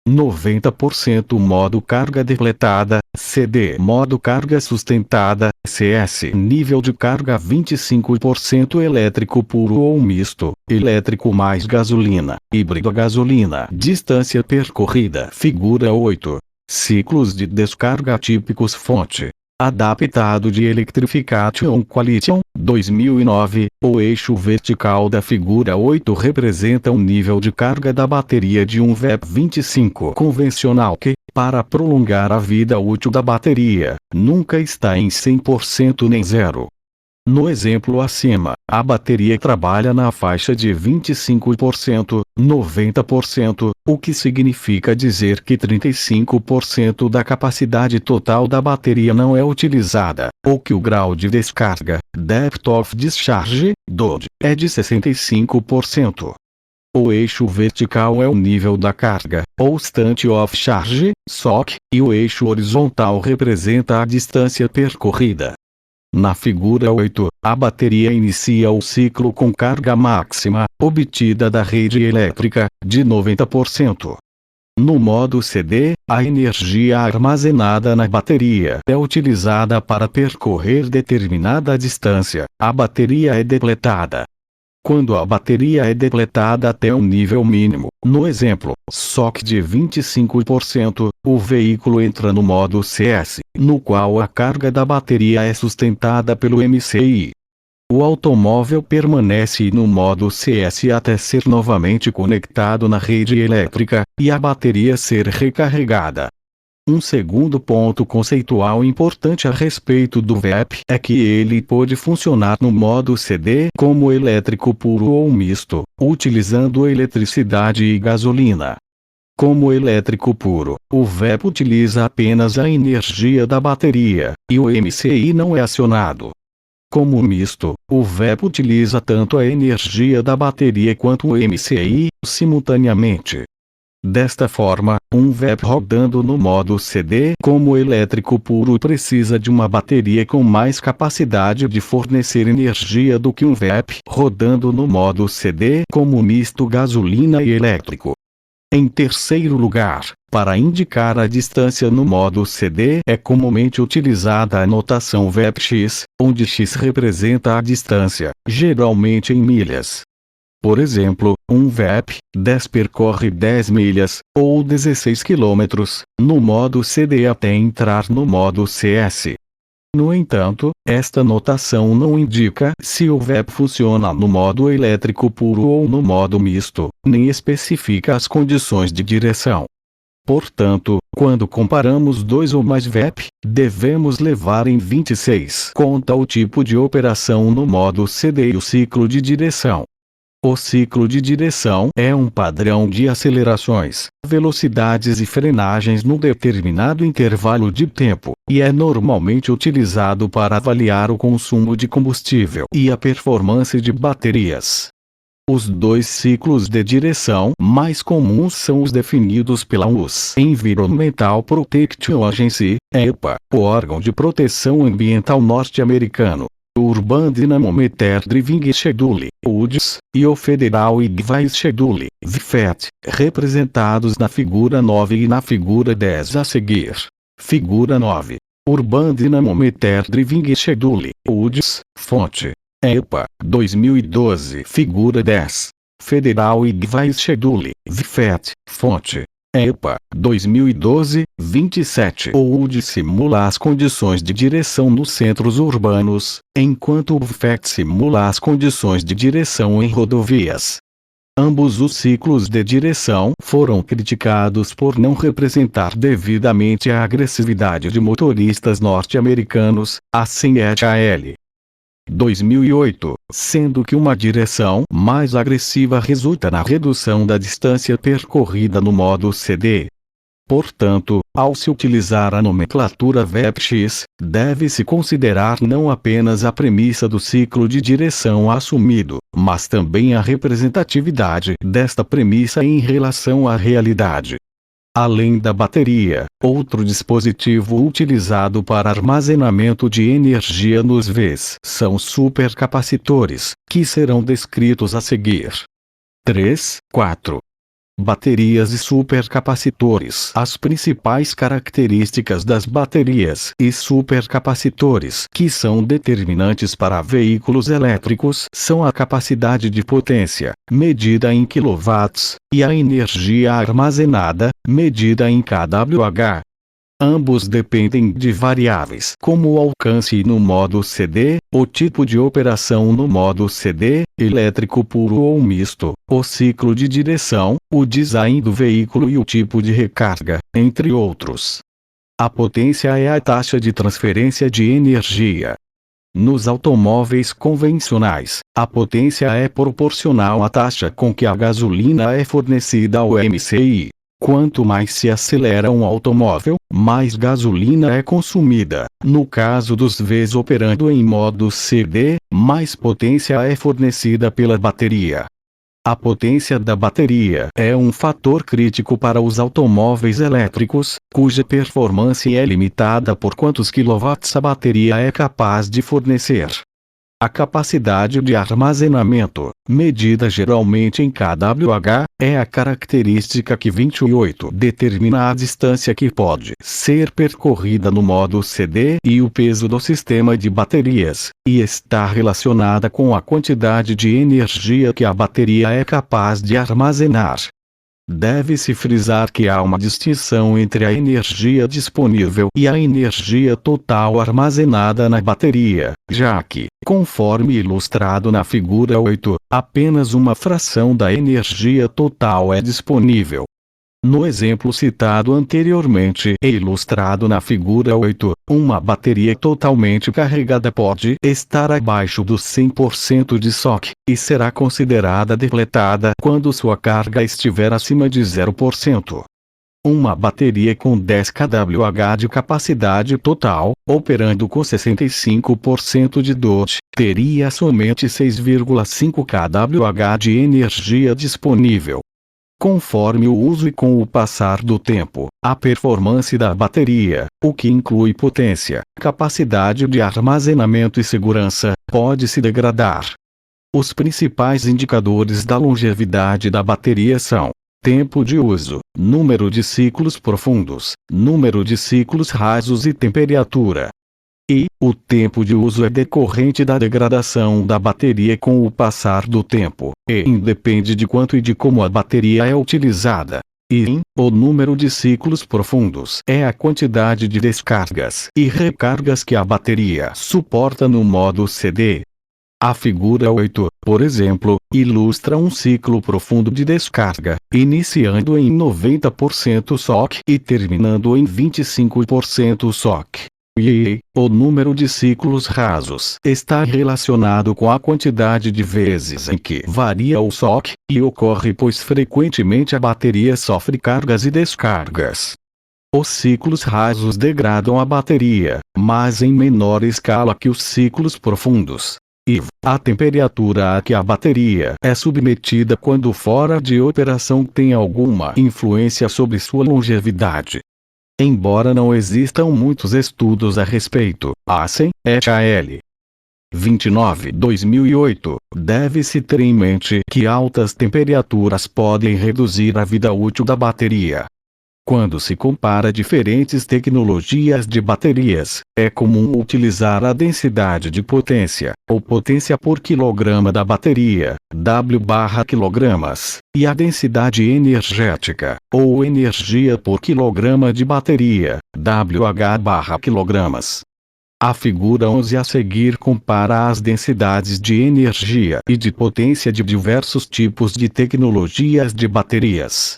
90% modo carga depletada, CD modo carga sustentada, CS nível de carga 25% elétrico puro ou misto, elétrico mais gasolina, híbrido gasolina. Distância percorrida figura 8. Ciclos de descarga típicos fonte. Adaptado de Electrification Qualition, 2009, o eixo vertical da figura 8 representa o nível de carga da bateria de um VEP 25 convencional que, para prolongar a vida útil da bateria, nunca está em 100% nem zero. No exemplo acima, a bateria trabalha na faixa de 25%, 90%, o que significa dizer que 35% da capacidade total da bateria não é utilizada, ou que o grau de descarga, Depth of Discharge, DOD, é de 65%. O eixo vertical é o nível da carga, ou state of charge, SOC, e o eixo horizontal representa a distância percorrida. Na figura 8, a bateria inicia o ciclo com carga máxima, obtida da rede elétrica, de 90%. No modo CD, a energia armazenada na bateria é utilizada para percorrer determinada distância. A bateria é depletada. Quando a bateria é depletada até um nível mínimo, no exemplo, SOC de 25%, o veículo entra no modo CS, no qual a carga da bateria é sustentada pelo MCI. O automóvel permanece no modo CS até ser novamente conectado na rede elétrica, e a bateria ser recarregada. Um segundo ponto conceitual importante a respeito do VEP é que ele pode funcionar no modo CD como elétrico puro ou misto, utilizando eletricidade e gasolina. Como elétrico puro, o VEP utiliza apenas a energia da bateria, e o MCI não é acionado. Como misto, o VEP utiliza tanto a energia da bateria quanto o MCI, simultaneamente. Desta forma, um VEP rodando no modo CD como elétrico puro precisa de uma bateria com mais capacidade de fornecer energia do que um VEP rodando no modo CD como misto gasolina e elétrico. Em terceiro lugar, para indicar a distância no modo CD é comumente utilizada a notação VEPx, onde x representa a distância, geralmente em milhas. Por exemplo, um VEP 10 percorre 10 milhas, ou 16 km, no modo CD até entrar no modo CS. No entanto, esta notação não indica se o VEP funciona no modo elétrico puro ou no modo misto, nem especifica as condições de direção. Portanto, quando comparamos dois ou mais VEP, devemos levar em 26 conta o tipo de operação no modo CD e o ciclo de direção. O ciclo de direção é um padrão de acelerações, velocidades e frenagens num determinado intervalo de tempo, e é normalmente utilizado para avaliar o consumo de combustível e a performance de baterias. Os dois ciclos de direção mais comuns são os definidos pela US Environmental Protection Agency, EPA, o órgão de proteção ambiental norte-americano. O Urban Dynamometer Driving Schedule, UDS, e o Federal Device Schedule, VFET, representados na figura 9 e na figura 10 a seguir. Figura 9. Urban Dynamometer Driving Schedule, UDS, fonte. EPA, 2012. Figura 10. Federal Device Schedule, VFET, fonte. EPA, 2012, 27. O UD simula as condições de direção nos centros urbanos, enquanto o VFET simula as condições de direção em rodovias. Ambos os ciclos de direção foram criticados por não representar devidamente a agressividade de motoristas norte-americanos, assim é a L. 2008, sendo que uma direção mais agressiva resulta na redução da distância percorrida no modo CD. Portanto, ao se utilizar a nomenclatura VEPx, deve-se considerar não apenas a premissa do ciclo de direção assumido, mas também a representatividade desta premissa em relação à realidade. Além da bateria, outro dispositivo utilizado para armazenamento de energia nos VEs são supercapacitores, que serão descritos a seguir. 3, 4. Baterias e supercapacitores. As principais características das baterias e supercapacitores que são determinantes para veículos elétricos são a capacidade de potência, medida em kW, e a energia armazenada, medida em kWh. Ambos dependem de variáveis como o alcance no modo CD, o tipo de operação no modo CD, elétrico puro ou misto, o ciclo de direção, o design do veículo e o tipo de recarga, entre outros. A potência é a taxa de transferência de energia. Nos automóveis convencionais, a potência é proporcional à taxa com que a gasolina é fornecida ao MCI. Quanto mais se acelera um automóvel, mais gasolina é consumida. No caso dos VEs operando em modo CD, mais potência é fornecida pela bateria. A potência da bateria é um fator crítico para os automóveis elétricos, cuja performance é limitada por quantos quilowatts a bateria é capaz de fornecer. A capacidade de armazenamento, medida geralmente em kWh, é a característica que 28 determina a distância que pode ser percorrida no modo CD e o peso do sistema de baterias, e está relacionada com a quantidade de energia que a bateria é capaz de armazenar. Deve-se frisar que há uma distinção entre a energia disponível e a energia total armazenada na bateria, já que, conforme ilustrado na figura 8, apenas uma fração da energia total é disponível. No exemplo citado anteriormente e ilustrado na figura 8, uma bateria totalmente carregada pode estar abaixo dos 100% de SOC, e será considerada depletada quando sua carga estiver acima de 0%. Uma bateria com 10 kWh de capacidade total, operando com 65% de DOT, teria somente 6,5 kWh de energia disponível. Conforme o uso e com o passar do tempo, a performance da bateria, o que inclui potência, capacidade de armazenamento e segurança, pode se degradar. Os principais indicadores da longevidade da bateria são: tempo de uso, número de ciclos profundos, número de ciclos rasos e temperatura. E, o tempo de uso é decorrente da degradação da bateria com o passar do tempo, e independe de quanto e de como a bateria é utilizada. E, o número de ciclos profundos é a quantidade de descargas e recargas que a bateria suporta no modo CD. A figura 8, por exemplo, ilustra um ciclo profundo de descarga, iniciando em 90% SOC e terminando em 25% SOC. E, o número de ciclos rasos está relacionado com a quantidade de vezes em que varia o SOC, e ocorre pois frequentemente a bateria sofre cargas e descargas. Os ciclos rasos degradam a bateria, mas em menor escala que os ciclos profundos. E, a temperatura a que a bateria é submetida quando fora de operação tem alguma influência sobre sua longevidade. Embora não existam muitos estudos a respeito, Assen, et al. 29/2008, deve-se ter em mente que altas temperaturas podem reduzir a vida útil da bateria. Quando se compara diferentes tecnologias de baterias, é comum utilizar a densidade de potência, ou potência por quilograma da bateria, W/kg, e a densidade energética, ou energia por quilograma de bateria, Wh/kg. A figura 11 a seguir compara as densidades de energia e de potência de diversos tipos de tecnologias de baterias.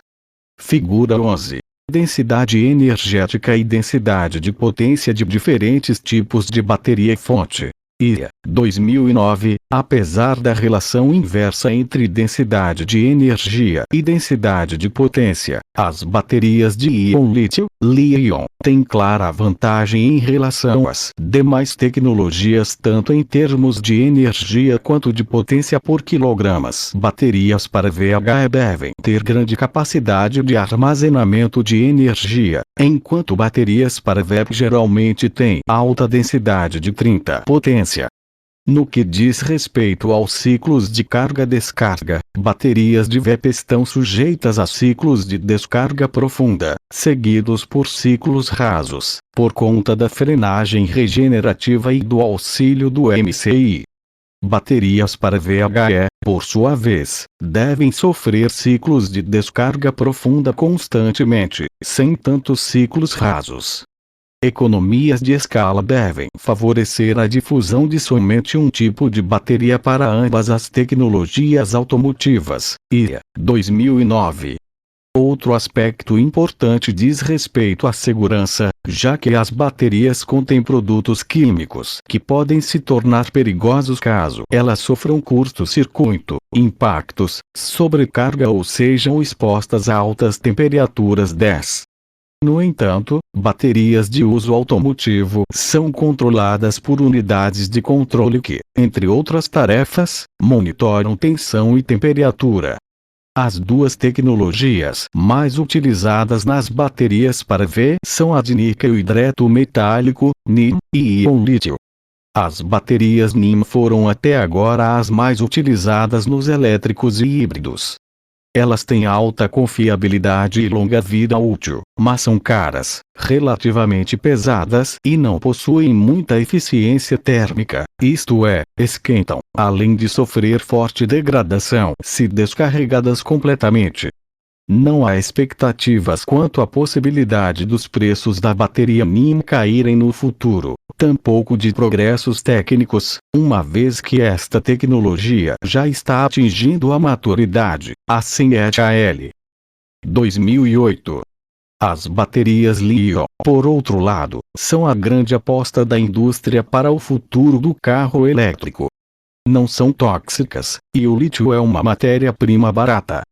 Figura 11. Densidade energética e densidade de potência de diferentes tipos de bateria-fonte. E, 2009, apesar da relação inversa entre densidade de energia e densidade de potência, as baterias de íon lítio-íon têm clara vantagem em relação às demais tecnologias tanto em termos de energia quanto de potência por quilogramas. Baterias para VHE devem ter grande capacidade de armazenamento de energia, enquanto baterias para VEP geralmente têm alta densidade de 30 potência. No que diz respeito aos ciclos de carga-descarga, baterias de VEP estão sujeitas a ciclos de descarga profunda, seguidos por ciclos rasos, por conta da frenagem regenerativa e do auxílio do MCI. Baterias para VHE, por sua vez, devem sofrer ciclos de descarga profunda constantemente, sem tantos ciclos rasos. Economias de escala devem favorecer a difusão de somente um tipo de bateria para ambas as tecnologias automotivas. E, 2009. Outro aspecto importante diz respeito à segurança, já que as baterias contêm produtos químicos que podem se tornar perigosos caso elas sofram curto-circuito, impactos, sobrecarga ou sejam expostas a altas temperaturas. 10. No entanto, baterias de uso automotivo são controladas por unidades de controle que, entre outras tarefas, monitoram tensão e temperatura, As duas tecnologias mais utilizadas nas baterias para EV são a de níquel hidreto metálico, NiM, e íon lítio. As baterias NiM foram até agora as mais utilizadas nos elétricos e híbridos. Elas têm alta confiabilidade e longa vida útil, mas são caras, relativamente pesadas e não possuem muita eficiência térmica, isto é, esquentam, além de sofrer forte degradação se descarregadas completamente. Não há expectativas quanto à possibilidade dos preços da bateria NiM caírem no futuro, tampouco de progressos técnicos, uma vez que esta tecnologia já está atingindo a maturidade, assim é a L. 2008. As baterias lítio, por outro lado, são a grande aposta da indústria para o futuro do carro elétrico. Não são tóxicas, e o lítio é uma matéria-prima barata.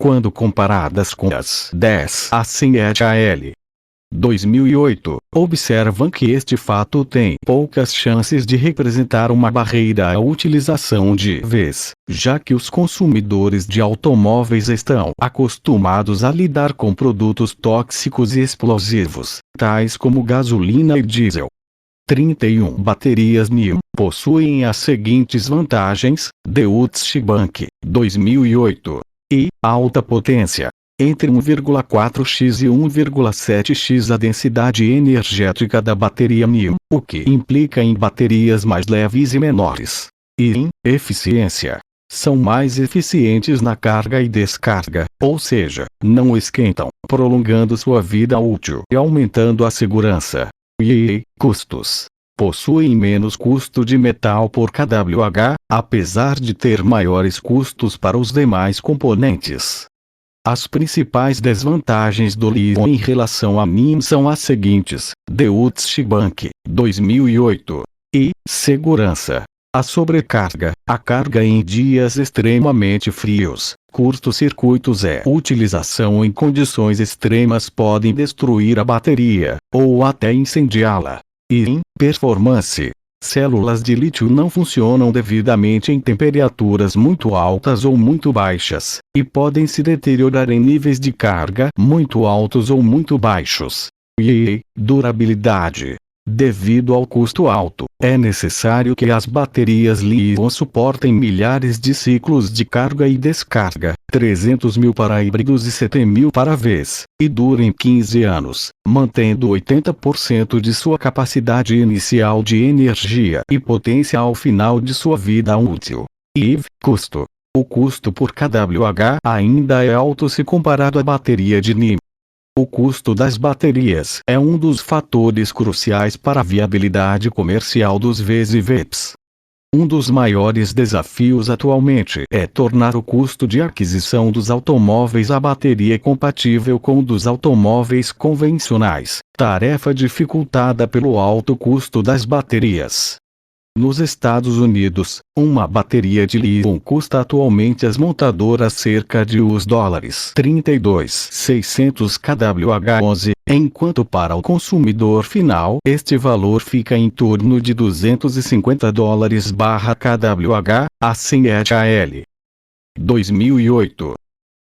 Quando comparadas com as 10 assim é a L. 2008, observam que este fato tem poucas chances de representar uma barreira à utilização de EVs, já que os consumidores de automóveis estão acostumados a lidar com produtos tóxicos e explosivos, tais como gasolina e diesel. 31 baterias NiM possuem as seguintes vantagens: Deutsche Bank, 2008. E, alta potência. Entre 1,4x e 1,7x a densidade energética da bateria NiM, o que implica em baterias mais leves e menores. E em eficiência. São mais eficientes na carga e descarga, ou seja, não esquentam, prolongando sua vida útil e aumentando a segurança. E custos. Possuem menos custo de metal por kWh, apesar de ter maiores custos para os demais componentes. As principais desvantagens do lítio em relação à NiM são as seguintes: Deutsche Bank, 2008. E segurança. A sobrecarga, a carga em dias extremamente frios, curtos-circuitos e utilização em condições extremas podem destruir a bateria, ou até incendiá-la. E em performance. Células de lítio não funcionam devidamente em temperaturas muito altas ou muito baixas, e podem se deteriorar em níveis de carga muito altos ou muito baixos. E durabilidade. Devido ao custo alto, é necessário que as baterias lítio suportem milhares de ciclos de carga e descarga, 300.000 para híbridos e 7.000 para EVs, e durem 15 anos, mantendo 80% de sua capacidade inicial de energia e potência ao final de sua vida útil. E custo. O custo por kWh ainda é alto se comparado à bateria de NiM. O custo das baterias é um dos fatores cruciais para a viabilidade comercial dos EVs e VEPs. Um dos maiores desafios atualmente é tornar o custo de aquisição dos automóveis a bateria compatível com o dos automóveis convencionais, tarefa dificultada pelo alto custo das baterias. Nos Estados Unidos, uma bateria de lítio custa atualmente às montadoras cerca de $32.600 kWh, enquanto para o consumidor final este valor fica em torno de $250/kWh, assim é a L. 2008.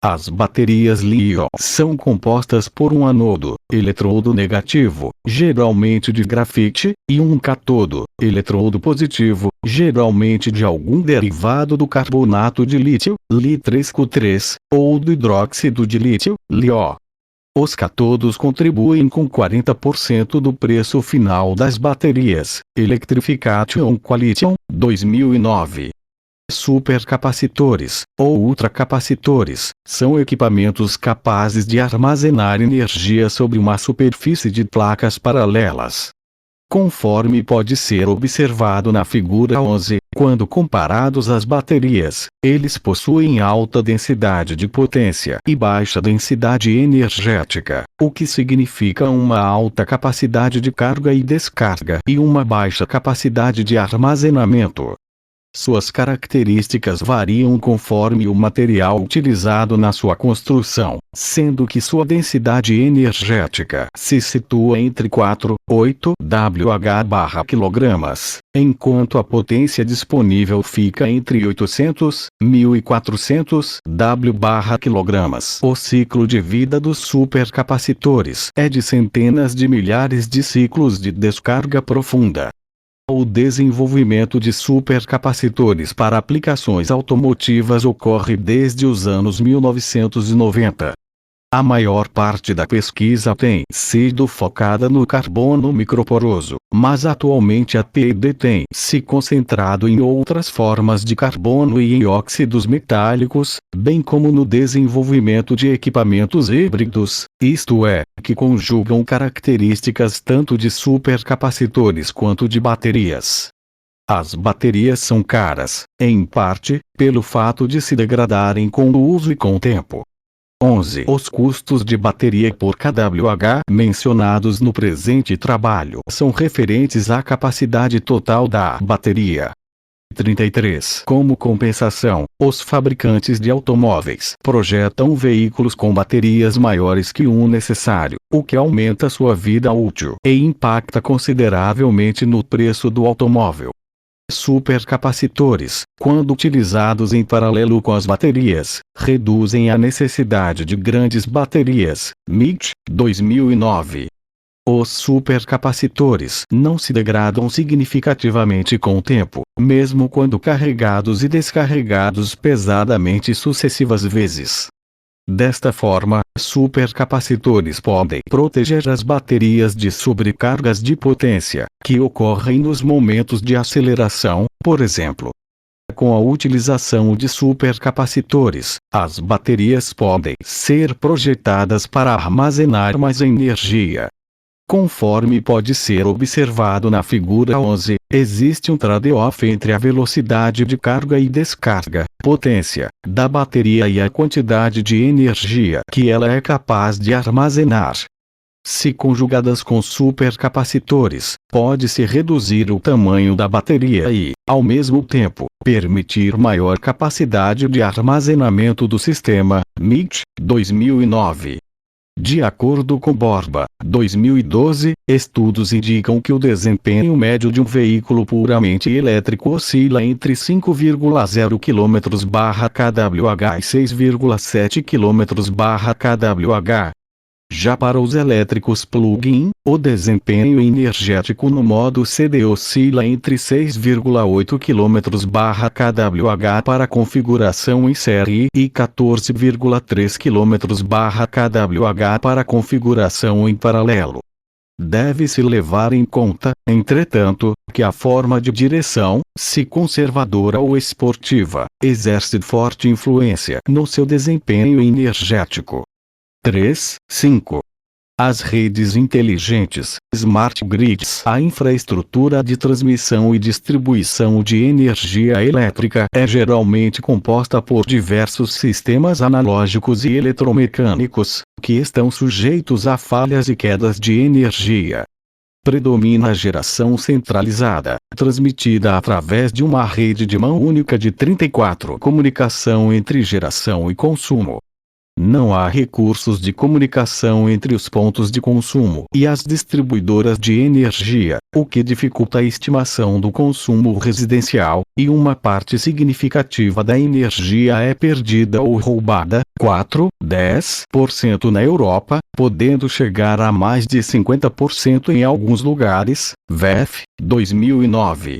As baterias lítio são compostas por um anodo, eletrodo negativo, geralmente de grafite, e um cátodo, eletrodo positivo, geralmente de algum derivado do carbonato de lítio, Li3Cu3, ou do hidróxido de lítio, LiO. Os cátodos contribuem com 40% do preço final das baterias. Electrification Qualition, 2009. Supercapacitores, ou ultracapacitores, são equipamentos capazes de armazenar energia sobre uma superfície de placas paralelas. Conforme pode ser observado na figura 11, quando comparados às baterias, eles possuem alta densidade de potência e baixa densidade energética, o que significa uma alta capacidade de carga e descarga e uma baixa capacidade de armazenamento. Suas características variam conforme o material utilizado na sua construção, sendo que sua densidade energética se situa entre 4,8 Wh/kg, enquanto a potência disponível fica entre 800 e 1.400 W/kg. O ciclo de vida dos supercapacitores é de centenas de milhares de ciclos de descarga profunda. O desenvolvimento de supercapacitores para aplicações automotivas ocorre desde os anos 1990. A maior parte da pesquisa tem sido focada no carbono microporoso, mas atualmente a TD tem se concentrado em outras formas de carbono e em óxidos metálicos, bem como no desenvolvimento de equipamentos híbridos, isto é, que conjugam características tanto de supercapacitores quanto de baterias. As baterias são caras, em parte, pelo fato de se degradarem com o uso e com o tempo. 11. Os custos de bateria por kWh mencionados no presente trabalho são referentes à capacidade total da bateria. 33. Como compensação, os fabricantes de automóveis projetam veículos com baterias maiores que o necessário, o que aumenta sua vida útil e impacta consideravelmente no preço do automóvel. Supercapacitores, quando utilizados em paralelo com as baterias, reduzem a necessidade de grandes baterias. MIT, 2009. Os supercapacitores não se degradam significativamente com o tempo, mesmo quando carregados e descarregados pesadamente sucessivas vezes. Desta forma, supercapacitores podem proteger as baterias de sobrecargas de potência, que ocorrem nos momentos de aceleração, por exemplo. Com a utilização de supercapacitores, as baterias podem ser projetadas para armazenar mais energia. Conforme pode ser observado na figura 11, existe um trade-off entre a velocidade de carga e descarga, potência, da bateria e a quantidade de energia que ela é capaz de armazenar. Se conjugadas com supercapacitores, pode-se reduzir o tamanho da bateria e, ao mesmo tempo, permitir maior capacidade de armazenamento do sistema. MIT, 2009. De acordo com Borba, 2012, estudos indicam que o desempenho médio de um veículo puramente elétrico oscila entre 5,0 km/kWh e 6,7 km/kWh. Já para os elétricos plug-in, o desempenho energético no modo CD oscila entre 6,8 km/kWh para configuração em série e 14,3 km/kWh para configuração em paralelo. Deve-se levar em conta, entretanto, que a forma de direção, se conservadora ou esportiva, exerce forte influência no seu desempenho energético. 5. As redes inteligentes, smart grids. A infraestrutura de transmissão e distribuição de energia elétrica é geralmente composta por diversos sistemas analógicos e eletromecânicos, que estão sujeitos a falhas e quedas de energia. Predomina a geração centralizada, transmitida através de uma rede de mão única de 34. Comunicação entre geração e consumo. Não há recursos de comunicação entre os pontos de consumo e as distribuidoras de energia, o que dificulta a estimação do consumo residencial, e uma parte significativa da energia é perdida ou roubada, 10% na Europa, podendo chegar a mais de 50% em alguns lugares. VEF, 2009.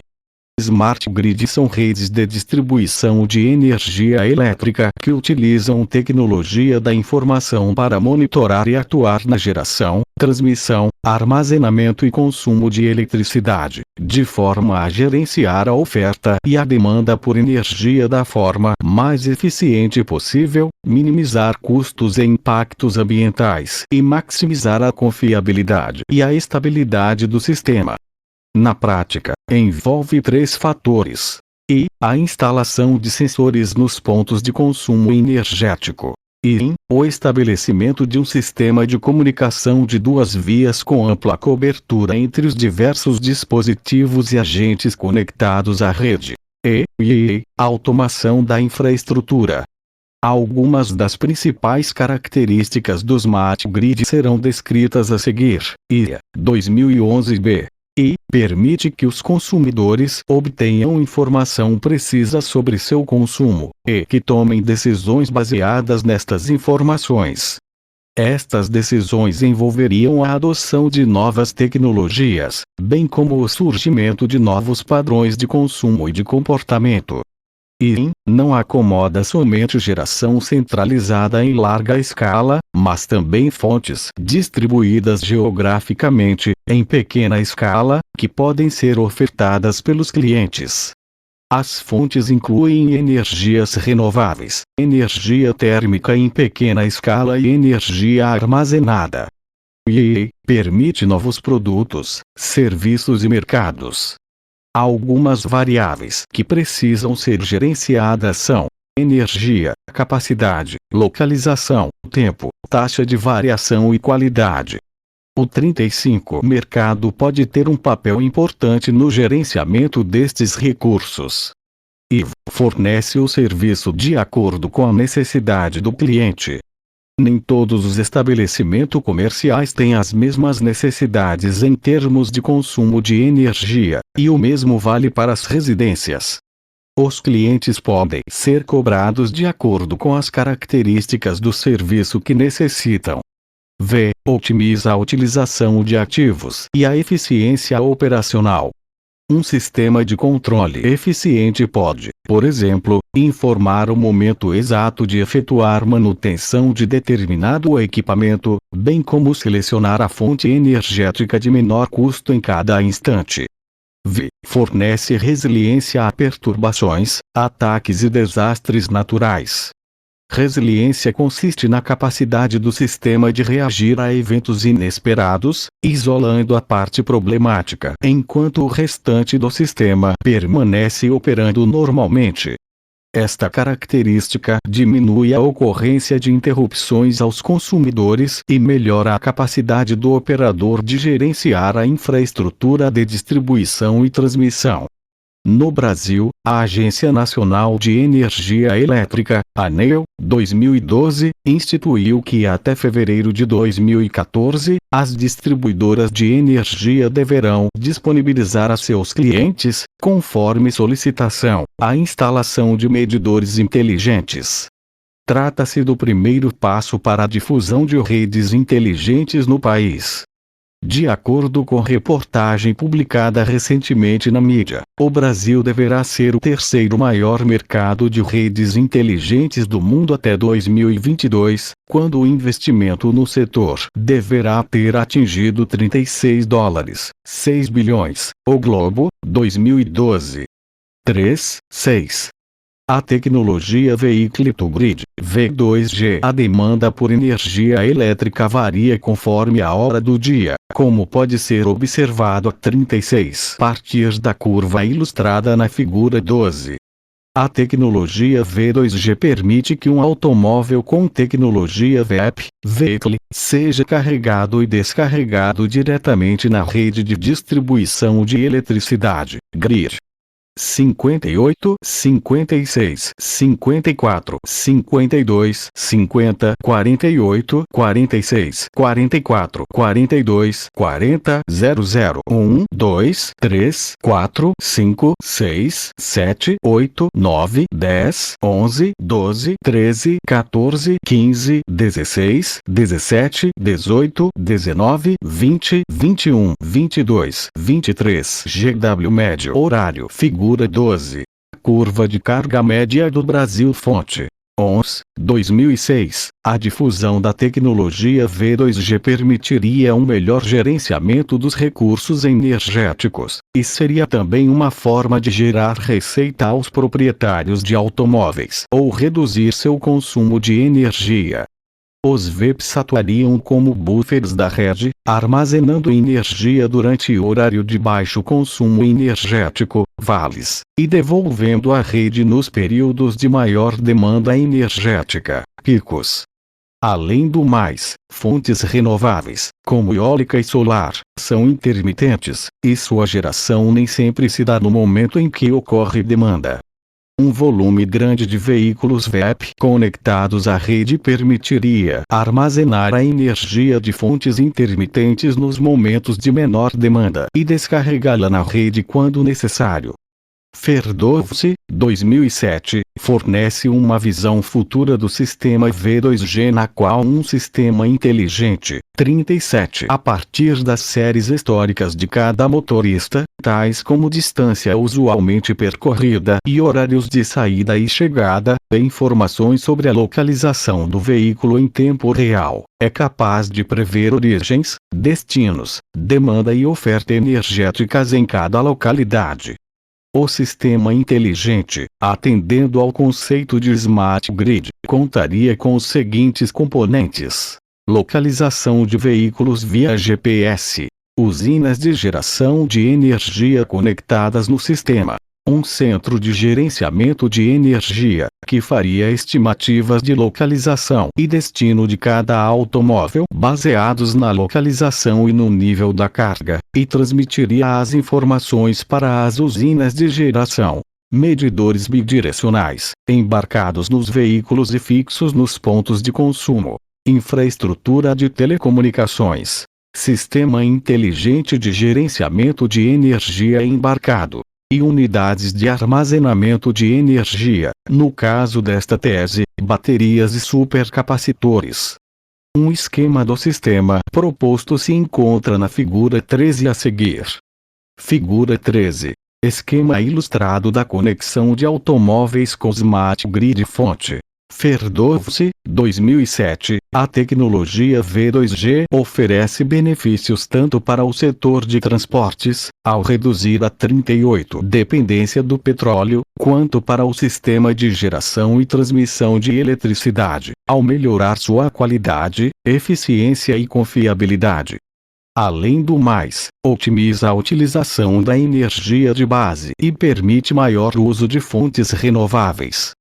Smart Grid são redes de distribuição de energia elétrica que utilizam tecnologia da informação para monitorar e atuar na geração, transmissão, armazenamento e consumo de eletricidade, de forma a gerenciar a oferta e a demanda por energia da forma mais eficiente possível, minimizar custos e impactos ambientais e maximizar a confiabilidade e a estabilidade do sistema. Na prática, envolve 3 fatores. A instalação de sensores nos pontos de consumo energético. O estabelecimento de um sistema de comunicação de 2 vias com ampla cobertura entre os diversos dispositivos e agentes conectados à rede. e automação da infraestrutura. Algumas das principais características do Smart Grid serão descritas a seguir. IA 2011b. E permite que os consumidores obtenham informação precisa sobre seu consumo, e que tomem decisões baseadas nestas informações. Estas decisões envolveriam a adoção de novas tecnologias, bem como o surgimento de novos padrões de consumo e de comportamento. E não acomoda somente geração centralizada em larga escala, mas também fontes distribuídas geograficamente, em pequena escala, que podem ser ofertadas pelos clientes. As fontes incluem energias renováveis, energia térmica em pequena escala e energia armazenada. E permite novos produtos, serviços e mercados. Algumas variáveis que precisam ser gerenciadas são energia, capacidade, localização, tempo, taxa de variação e qualidade. O 35 mercado pode ter um papel importante no gerenciamento destes recursos. E fornece o serviço de acordo com a necessidade do cliente. Nem todos os estabelecimentos comerciais têm as mesmas necessidades em termos de consumo de energia, e o mesmo vale para as residências. Os clientes podem ser cobrados de acordo com as características do serviço que necessitam. Otimiza a utilização de ativos e a eficiência operacional. Um sistema de controle eficiente pode, por exemplo, informar o momento exato de efetuar manutenção de determinado equipamento, bem como selecionar a fonte energética de menor custo em cada instante. Fornece resiliência a perturbações, ataques e desastres naturais. Resiliência consiste na capacidade do sistema de reagir a eventos inesperados, isolando a parte problemática, enquanto o restante do sistema permanece operando normalmente. Esta característica diminui a ocorrência de interrupções aos consumidores e melhora a capacidade do operador de gerenciar a infraestrutura de distribuição e transmissão. No Brasil, a Agência Nacional de Energia Elétrica, ANEEL, 2012, instituiu que até fevereiro de 2014, as distribuidoras de energia deverão disponibilizar a seus clientes, conforme solicitação, a instalação de medidores inteligentes. Trata-se do primeiro passo para a difusão de redes inteligentes no país. De acordo com reportagem publicada recentemente na mídia, o Brasil deverá ser o terceiro maior mercado de redes inteligentes do mundo até 2022, quando o investimento no setor deverá ter atingido $36,6 bilhões. O Globo, 2012. 3.6. A tecnologia Vehicle to Grid, V2G. A demanda por energia elétrica varia conforme a hora do dia, como pode ser observado a 36 a partir da curva ilustrada na figura 12. A tecnologia V2G permite que um automóvel com tecnologia VEP, Vehicle, seja carregado e descarregado diretamente na rede de distribuição de eletricidade, GRID. 58, 56, 54, 52, 50, 48, 46, 44, 42, 40, 00, 1, 2, 3, 4, 5, 6, 7, 8, 9, 10, 11, 12, 13, 14, 15, 16, 17, 18, 19, 20, 21, 22, 23. GW médio horário figura 12. Curva de carga média do Brasil. Fonte: ONS, 2006. A difusão da tecnologia V2G permitiria um melhor gerenciamento dos recursos energéticos, e seria também uma forma de gerar receita aos proprietários de automóveis ou reduzir seu consumo de energia. Os VEPs atuariam como buffers da rede, armazenando energia durante o horário de baixo consumo energético, vales, e devolvendo à rede nos períodos de maior demanda energética, picos. Além do mais, fontes renováveis, como eólica e solar, são intermitentes, e sua geração nem sempre se dá no momento em que ocorre demanda. Um volume grande de veículos VEP conectados à rede permitiria armazenar a energia de fontes intermitentes nos momentos de menor demanda e descarregá-la na rede quando necessário. Ferdowsi, 2007, fornece uma visão futura do sistema V2G na qual um sistema inteligente, 37, a partir das séries históricas de cada motorista, tais como distância usualmente percorrida e horários de saída e chegada, e informações sobre a localização do veículo em tempo real, é capaz de prever origens, destinos, demanda e oferta energéticas em cada localidade. O sistema inteligente, atendendo ao conceito de Smart Grid, contaria com os seguintes componentes: localização de veículos via GPS, usinas de geração de energia conectadas no sistema, um centro de gerenciamento de energia, que faria estimativas de localização e destino de cada automóvel baseados na localização e no nível da carga, e transmitiria as informações para as usinas de geração. Medidores bidirecionais, embarcados nos veículos e fixos nos pontos de consumo. Infraestrutura de telecomunicações. Sistema inteligente de gerenciamento de energia embarcado. E unidades de armazenamento de energia, no caso desta tese, baterias e supercapacitores. Um esquema do sistema proposto se encontra na figura 13 a seguir. Figura 13. Esquema ilustrado da conexão de automóveis com Smart Grid fonte. Ferdowsi, 2007, a tecnologia V2G oferece benefícios tanto para o setor de transportes, ao reduzir a 38% dependência do petróleo, quanto para o sistema de geração e transmissão de eletricidade, ao melhorar sua qualidade, eficiência e confiabilidade. Além do mais, otimiza a utilização da energia de base e permite maior uso de fontes renováveis.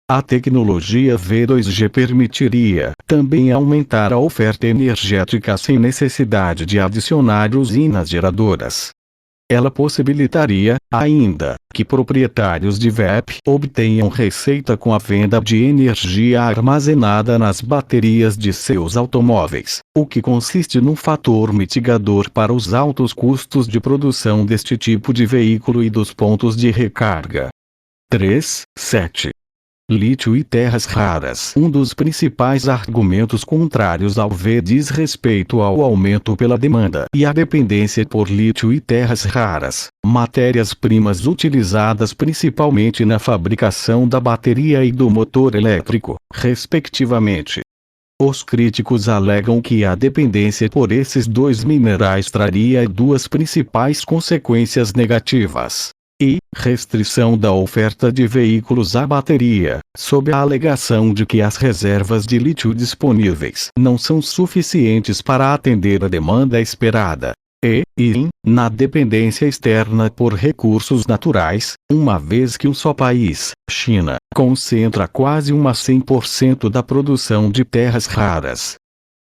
A tecnologia V2G permitiria também aumentar a oferta energética sem necessidade de adicionar usinas geradoras. Ela possibilitaria, ainda, que proprietários de VEP obtenham receita com a venda de energia armazenada nas baterias de seus automóveis, o que consiste num fator mitigador para os altos custos de produção deste tipo de veículo e dos pontos de recarga. 3.7. Lítio e terras raras. Um dos principais argumentos contrários ao V diz respeito ao aumento pela demanda e à dependência por lítio e terras raras, matérias-primas utilizadas principalmente na fabricação da bateria e do motor elétrico, respectivamente. Os críticos alegam que a dependência por esses dois minerais traria duas principais consequências negativas. Restrição da oferta de veículos a bateria, sob a alegação de que as reservas de lítio disponíveis não são suficientes para atender a demanda esperada. Na dependência externa por recursos naturais, uma vez que um só país, China, concentra quase 100% da produção de terras raras.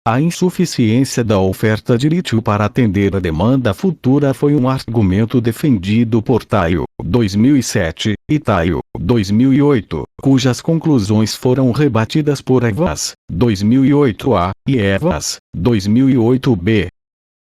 A insuficiência da oferta de lítio para atender a demanda futura foi um argumento defendido por Taiyo, 2007, e Taiyo, 2008, cujas conclusões foram rebatidas por Evans, 2008a, e Evans, 2008b.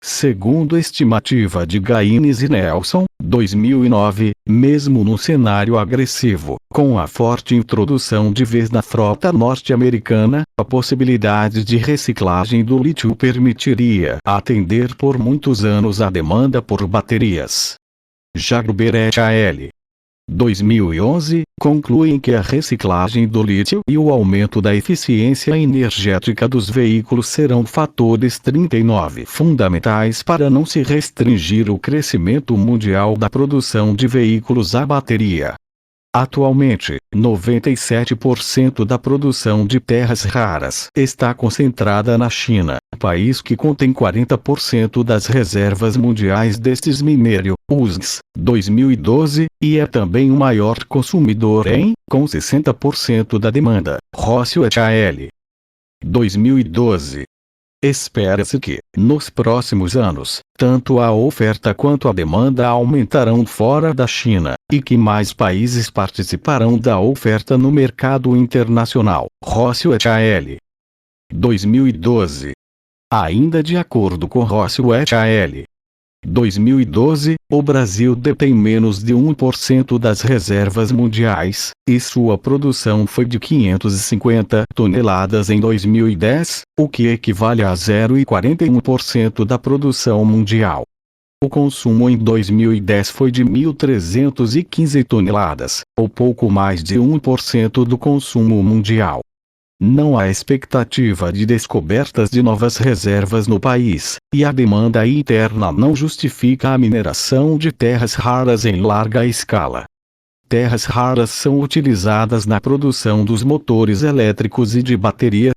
Segundo estimativa de Gaines e Nelson, 2009, mesmo no cenário agressivo, com a forte introdução de vez na frota norte-americana, a possibilidade de reciclagem do lítio permitiria atender por muitos anos a demanda por baterias. Jagber et al. 2011, concluem que a reciclagem do lítio e o aumento da eficiência energética dos veículos serão fatores 39 fundamentais para não se restringir o crescimento mundial da produção de veículos a bateria. Atualmente, 97% da produção de terras raras está concentrada na China, país que contém 40% das reservas mundiais destes minérios, USGS, 2012, e é também o maior consumidor com 60% da demanda, Rossio et al. 2012. Espera-se que, nos próximos anos, tanto a oferta quanto a demanda aumentarão fora da China, e que mais países participarão da oferta no mercado internacional. Rossio et al. 2012. Ainda de acordo com Rossio et al. 2012, o Brasil detém menos de 1% das reservas mundiais, e sua produção foi de 550 toneladas em 2010, o que equivale a 0,41% da produção mundial. O consumo em 2010 foi de 1.315 toneladas, ou pouco mais de 1% do consumo mundial. Não há expectativa de descobertas de novas reservas no país, e a demanda interna não justifica a mineração de terras raras em larga escala. Terras raras são utilizadas na produção dos motores elétricos e de baterias.